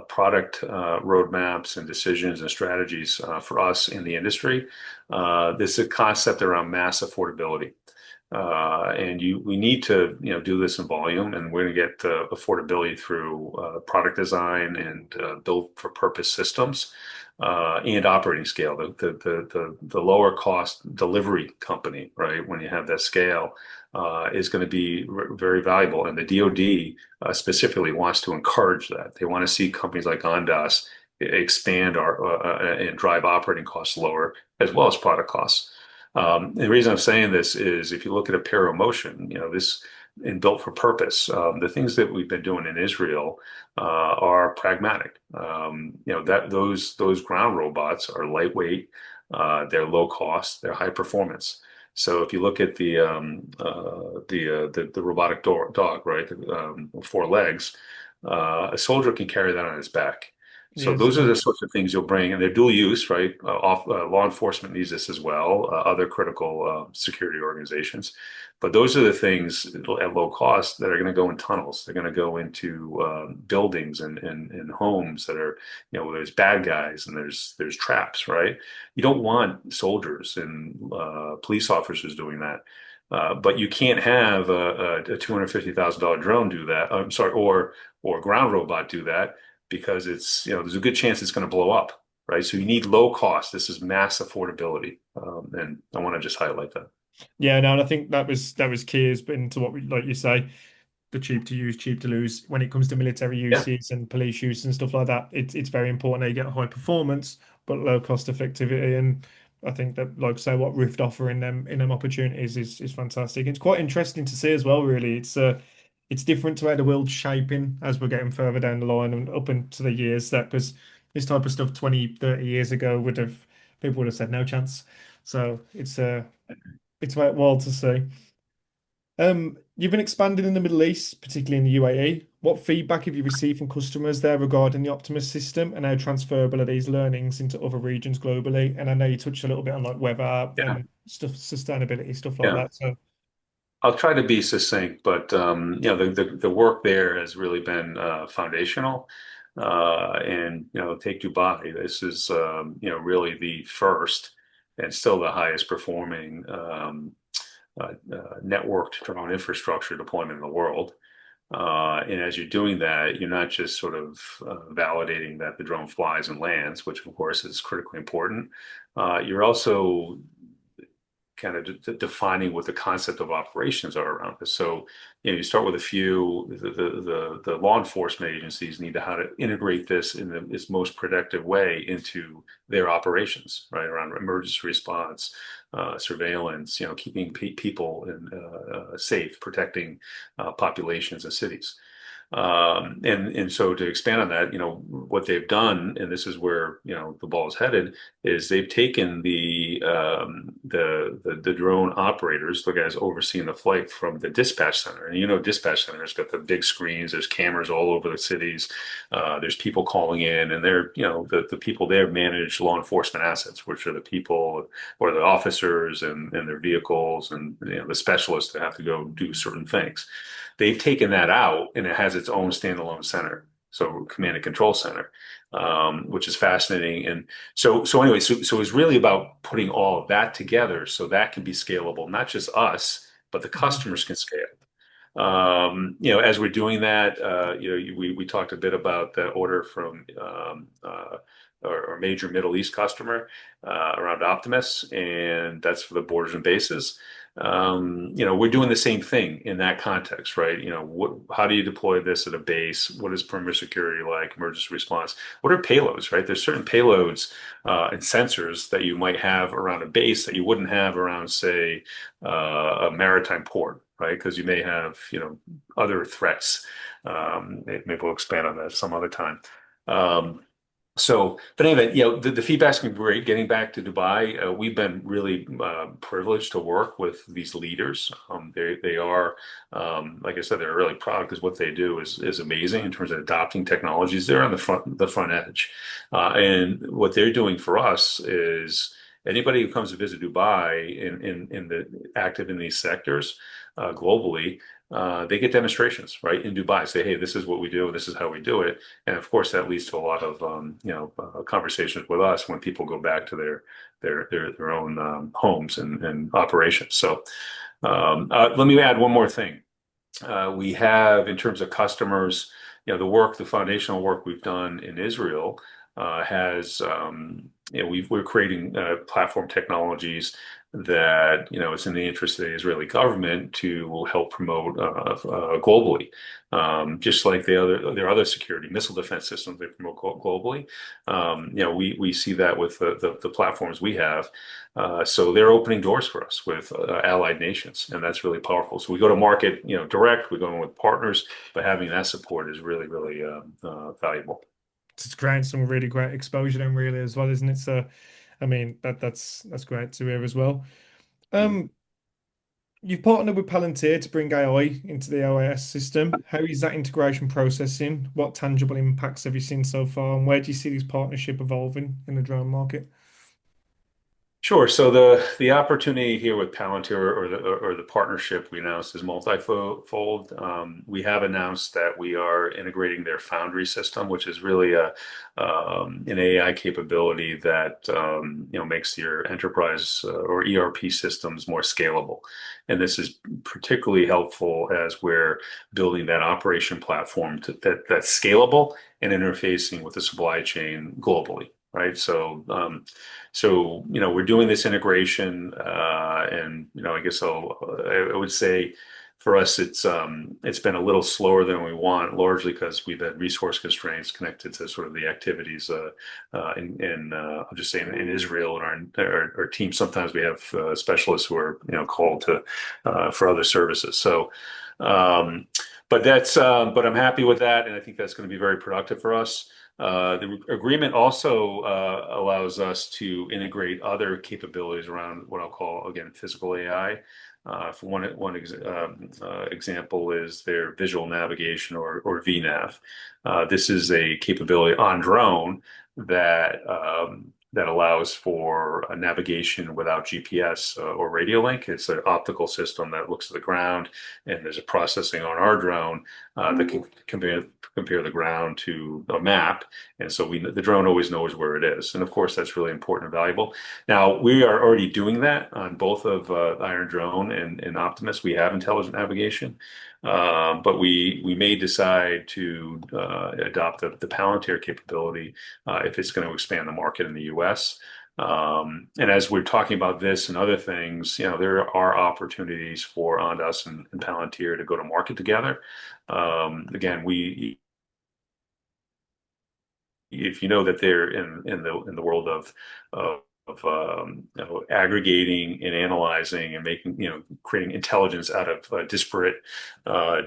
product roadmaps and decisions and strategies for us in the industry. This is a concept around mass affordability. And we need to do this in volume, and we're going to get affordability through product design and build for purpose systems and operating scale. The lower cost delivery company, right? When you have that scale, is going to be very valuable, and the DoD specifically wants to encourage that. They want to see companies like Ondas expand and drive operating costs lower as well as product costs. The reason I'm saying this is if you look at Aperio Motion, this and built for purpose, the things that we've been doing in Israel are pragmatic. That those ground robots are lightweight, they're low cost, they're high performance. So if you look at the robotic dog, right, four legs, a soldier can carry that on his back. So Yes, those are the sorts of things you'll bring, and they're dual use, right? Law enforcement needs this as well, other critical security organizations. But those are the things at low cost that are going to go in tunnels. They're going to go into buildings and homes that are, where there's bad guys and there's traps, right? You don't want soldiers and police officers doing that. But you can't have a $250,000 drone do that. I'm sorry, or ground robot do that because there's a good chance it's going to blow up, right? So you need low cost. This is mass affordability, and I want to just highlight that. yeah, no, and I think that was key has been to what we like you say, the cheap to use, cheap to lose. When it comes to military Yeah, uses and police use and stuff like that, it's very important that you get high performance but low cost effectivity. And I think that, like say, what Rift offer in them opportunities is fantastic. It's quite interesting to see as well. Really, it's it's different to how the world's shaping as we're getting further down the line and up into the years that because this type of stuff 20, 30 years ago would have people would have said no chance. So it's wild to see. You've been expanding in the Middle East, particularly in the UAE. What feedback have you received from customers there regarding the Optimus system and how transferable are these learnings into other regions globally? And I know you touched a little bit on like weather Yeah, and stuff, sustainability, stuff like yeah. that. So, I'll try to be succinct, but the work there has really been foundational. And take Dubai. This is really the first and still the highest performing networked drone infrastructure deployment in the world. And as you're doing that, you're not just sort of validating that the drone flies and lands, which of course is critically important. You're also kind of defining what the concept of operations are around this. So, you start with a few. The law enforcement agencies need to how to integrate this in its most productive way into their operations, right? Around emergency response, surveillance, keeping people safe, protecting populations and cities. And so to expand on that, what they've done, and this is where the ball is headed, is they've taken the drone operators, the guys overseeing the flight from the dispatch center, and dispatch center has got the big screens. There's cameras all over the cities. There's people calling in, and they're the people there manage law enforcement assets, which are the people or the officers and their vehicles and the specialists that have to go do certain things. They've taken that out, and it has its own standalone center, so command and control center, which is fascinating. And so anyway, so it's really about putting all of that together so that can be scalable, not just us, but the mhm. customers can scale. As we're doing that, we talked a bit about the order from our major Middle East customer around Optimus, and that's for the borders and bases. We're doing the same thing in that context, right? How do you deploy this at a base? What is perimeter security like? Emergency response? What are payloads, right? There's certain payloads and sensors that you might have around a base that you wouldn't have around, say, a maritime port, right? Because you may have, other threats. Maybe we'll expand on that some other time. Um, but anyway, the feedback's been great. Getting back to Dubai, we've been really privileged to work with these leaders. They are, like I said, they're really proud because what they do is amazing in terms of adopting technologies. They're on the front edge, and what they're doing for us is anybody who comes to visit Dubai in the active in these sectors globally. They get demonstrations right in Dubai. Say, hey, this is what we do. This is how we do it. And of course, that leads to a lot of conversations with us when people go back to their own homes and operations. So let me add one more thing. We have, in terms of customers, the foundational work we've done in Israel has, we're creating platform technologies that, it's in the interest of the Israeli government to help promote globally. Just like their other security missile defense systems they promote globally. We see that with the platforms we have. So they're opening doors for us with allied nations, and that's really powerful. So we go to market, direct. We go in with partners, but having that support is really, really valuable. It's creating some really great exposure then really as well, isn't it? So, I mean, that's great to hear as well. Um, You've partnered with Palantir to bring AI into the OAS system. How is that integration processing? What tangible impacts have you seen so far, and where do you see this partnership evolving in the drone market? Sure. So the opportunity here with Palantir or the partnership we announced is multifold. We have announced that we are integrating their Foundry system, which is really an AI capability that makes your enterprise or ERP systems more scalable. And this is particularly helpful as we're building that operation platform that's scalable and interfacing with the supply chain globally. Right. So we're doing this integration, and I guess I would say for us it's been a little slower than we want, largely because we've had resource constraints connected to sort of the activities in I'll just say in Israel, and our team. Sometimes we have specialists who are called to for other services. So. but I'm happy with that, and I think that's going to be very productive for us. The agreement also allows us to integrate other capabilities around what I'll call, again, physical AI. For one example is their visual navigation or VNav. This is a capability on drone that allows for a navigation without GPS or radio link. It's an optical system that looks at the ground, and there's a processing on our drone that can compare the ground to a map, and so the drone always knows where it is. And of course, that's really important and valuable. Now we are already doing that on both of Iron Drone and Optimus. We have intelligent navigation. But we may decide to adopt the Palantir capability if it's going to expand the market in the U.S. And as we're talking about this and other things, there are opportunities for Ondas and Palantir to go to market together. Again, if you know that they're in the world of aggregating and analyzing and making, creating intelligence out of disparate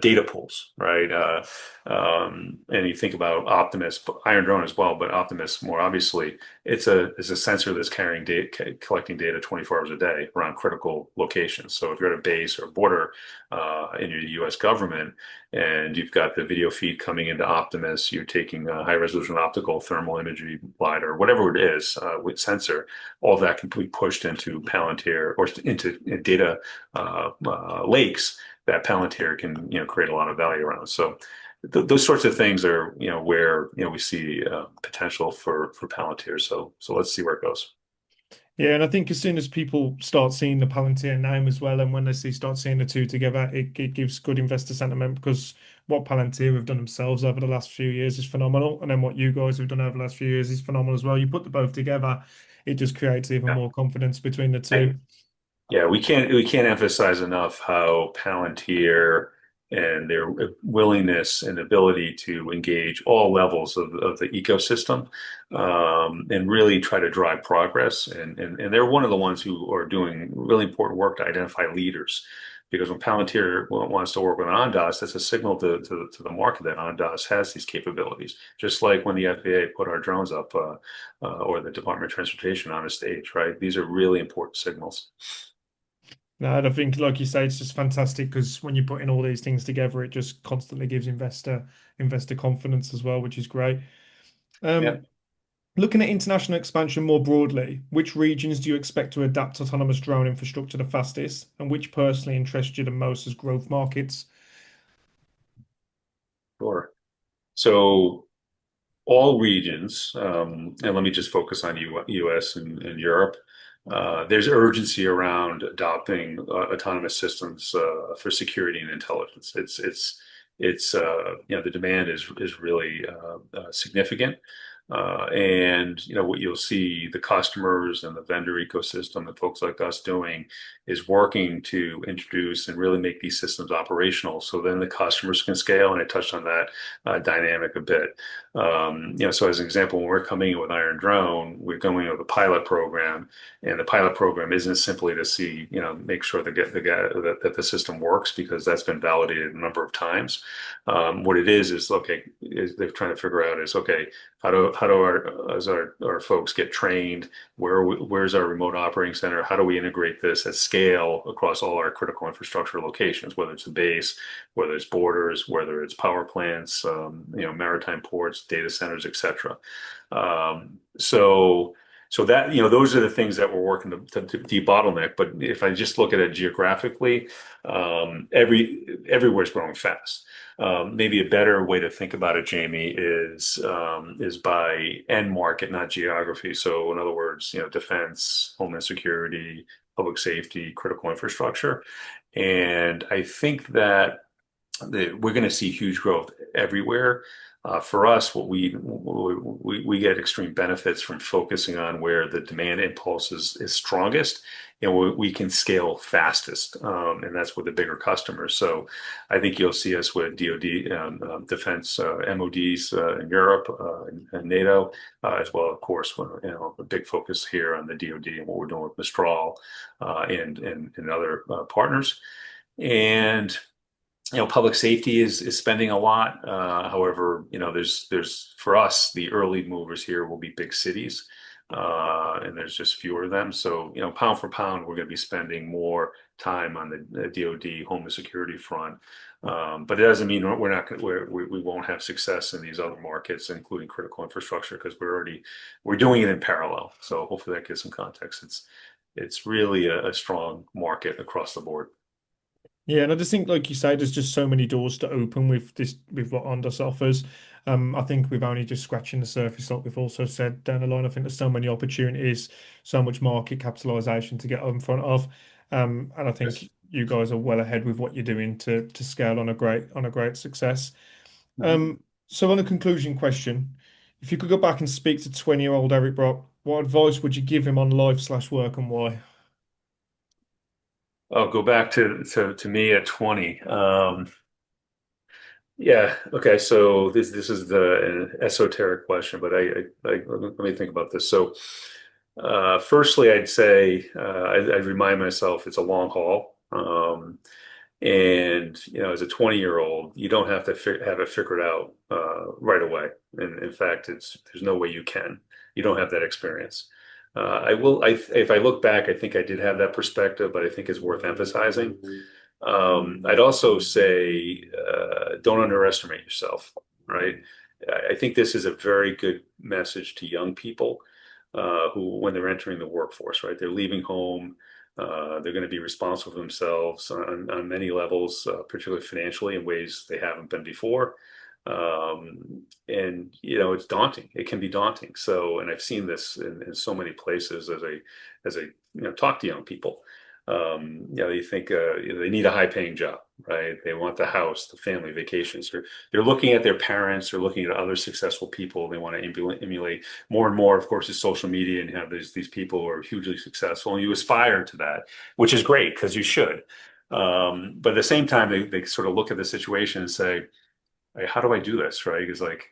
data pools, right? And you think about Optimus, Iron Drone as well, but Optimus more obviously, it's a sensor that's carrying data, collecting data 24 hours a day around critical locations. So if you're at a base or border in your U.S. government, and you've got the video feed coming into Optimus, you're taking a high resolution optical thermal imagery lidar, whatever it is, with sensor, all of that can be pushed into Palantir or into data lakes that Palantir can create a lot of value around. So those sorts of things are where we see potential for Palantir. So let's see where it goes. Yeah, and I think as soon as people start seeing the Palantir name as well, and when they start seeing the two together, it gives good investor sentiment because what Palantir have done themselves over the last few years is phenomenal, and then what you guys have done over the last few years is phenomenal as well. You put the both together, it just creates even Yeah. more confidence between the I, two. Yeah, we can't emphasize enough how Palantir and their willingness and ability to engage all levels of the ecosystem and really try to drive progress. And they're one of the ones who are doing really important work to identify leaders. Because when Palantir wants to work with Ondas, that's a signal to the market that Ondas has these capabilities. Just like when the FAA put our drones up or the Department of Transportation on a stage, right? These are really important signals. No, and I think, like you say, it's just fantastic because when you're putting all these things together, it just constantly gives investor confidence as well, which is great. Yeah. Um, Looking at international expansion more broadly, which regions do you expect to adapt autonomous drone infrastructure the fastest, and which personally interest you the most as growth markets? Sure. So all regions, and let me just focus on US and Europe. There's urgency around adopting autonomous systems for security and intelligence. The demand is really significant. And what you'll see the customers and the vendor ecosystem and folks like us doing is working to introduce and really make these systems operational so then the customers can scale. And I touched on that dynamic a bit. So as an example, when we're coming in with Iron Drone, we're going with a pilot program, and the pilot program isn't simply to see, make sure that the system works because that's been validated a number of times. What it is okay, they're trying to figure out is okay, how do our folks get trained? Where's our remote operating center? How do we integrate this at scale across all our critical infrastructure locations, whether it's a base, whether it's borders, whether it's power plants, maritime ports, data centers, etc. So that those are the things that we're working to debottleneck. But if I just look at it geographically, everywhere's growing fast. Maybe a better way to think about it, Jamie, is by end market, not geography. So in other words, defense, homeland security, public safety, critical infrastructure. And I think that we're going to see huge growth everywhere. For us, what we get extreme benefits from focusing on where the demand impulse is strongest, and we can scale fastest, and that's with the bigger customers. So I think you'll see us with DoD defense MODs in Europe and NATO, as well, of course, a big focus here on the DoD and what we're doing with Mistral and other partners. And Public safety is spending a lot. However, there's for us the early movers here will be big cities, and there's just fewer of them. So pound for pound, we're going to be spending more time on the DoD Homeland Security front. But it doesn't mean we're not we won't have success in these other markets, including critical infrastructure, because we're doing it in parallel. So hopefully that gives some context. It's really a strong market across the board. Yeah, and I just think, like you say, there's just so many doors to open with this, with what Ondas offers. I think we've only just scratching the surface, like we've also said down the line. I think there's so many opportunities, so much market capitalization to get in front of. And I think Yes. you guys are well ahead with what you're doing to scale on a great success. Mhm. So on a conclusion question, if you could go back and speak to 20-year-old Eric Brock, what advice would you give him on life/work and why? I'll go back to me at 20. Yeah. Okay. So this is an esoteric question, but let me think about this. So, firstly, I'd say I'd remind myself it's a long haul. And as a 20-year-old, you don't have to have it figured out right away. And in fact, there's no way you can. You don't have that experience. If I look back, I think I did have that perspective, but I think it's worth emphasizing. I'd also say don't underestimate yourself, right? I think this is a very good message to young people who, when they're entering the workforce, right? They're leaving home. They're going to be responsible for themselves on many levels, particularly financially, in ways they haven't been before. And it's daunting. It can be daunting. So, and I've seen this in so many places as I talk to young people. You think they need a high-paying job, right? They want the house, the family, vacations. They're looking at their parents. They're looking at other successful people. They want to emulate more and more. Of course, is social media, and you have these people who are hugely successful, and you aspire to that, which is great because you should. But at the same time, they sort of look at the situation and say, "Hey, how do I do this?" Right? Because like,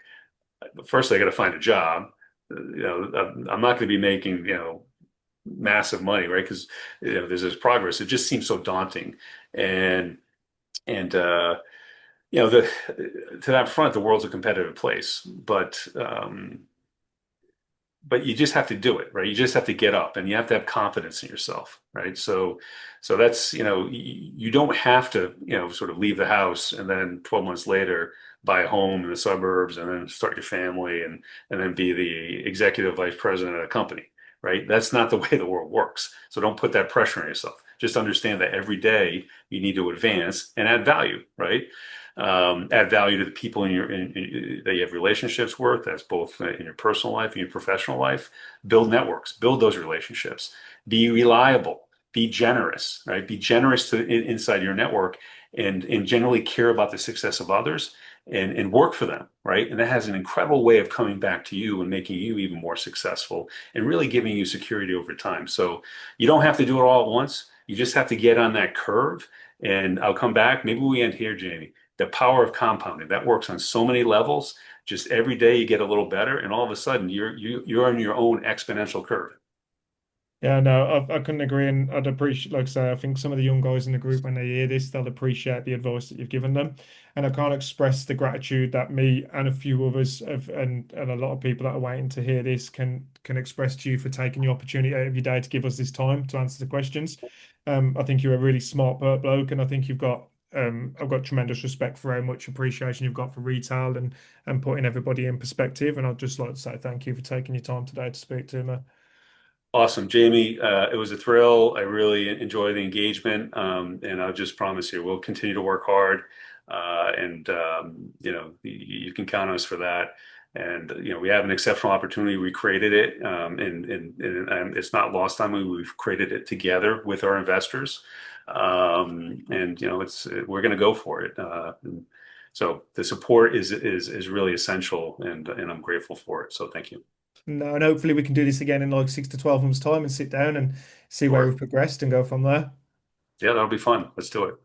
first, I got to find a job. I'm not going to be making massive money, right? Because there's this progress. It just seems so daunting, and and the to that front, the world's a competitive place, but you just have to do it, right? You just have to get up and you have to have confidence in yourself, right? So that's, you don't have to, sort of leave the house and then 12 months later buy a home in the suburbs and then start your family and then be the executive vice president of a company, right? That's not the way the world works. So don't put that pressure on yourself. Just understand that every day you need to advance and add value, right? Add value to the people that you have relationships with. That's both in your personal life and your professional life. Build networks, build those relationships. Be reliable. Be generous, right? Be generous inside your network, and generally care about the success of others and work for them, right? And that has an incredible way of coming back to you and making you even more successful and really giving you security over time. So you don't have to do it all at once. You just have to get on that curve. And I'll come back. Maybe we end here, Jamie. The power of compounding that works on so many levels. Just every day you get a little better, and all of a sudden you're on your own exponential curve. Yeah, no, I couldn't agree, and I'd appreciate, like I say, I think some of the young guys in the group, when they hear this, they'll appreciate the advice that you've given them, and I can't express the gratitude that me and a few others have, and a lot of people that are waiting to hear this can express to you for taking the opportunity out of your day to give us this time to answer the questions. I think you're a really smart bloke, and I think I've got tremendous respect for how much appreciation you've got for retail and putting everybody in perspective, and I'd just like to say thank you for taking your time today to speak to me. Awesome, Jamie. It was a thrill. I really enjoy the engagement, and I'll just promise you, we'll continue to work hard, and you can count on us for that. And we have an exceptional opportunity. We created it, and it's not lost on me. We've created it together with our investors, and we're going to go for it. So the support is really essential, and I'm grateful for it. So thank you. No, and hopefully we can do this again in like 6 to 12 months' time and sit down and see where Sure. we've progressed and go from there. Yeah, that'll be fun. Let's do it.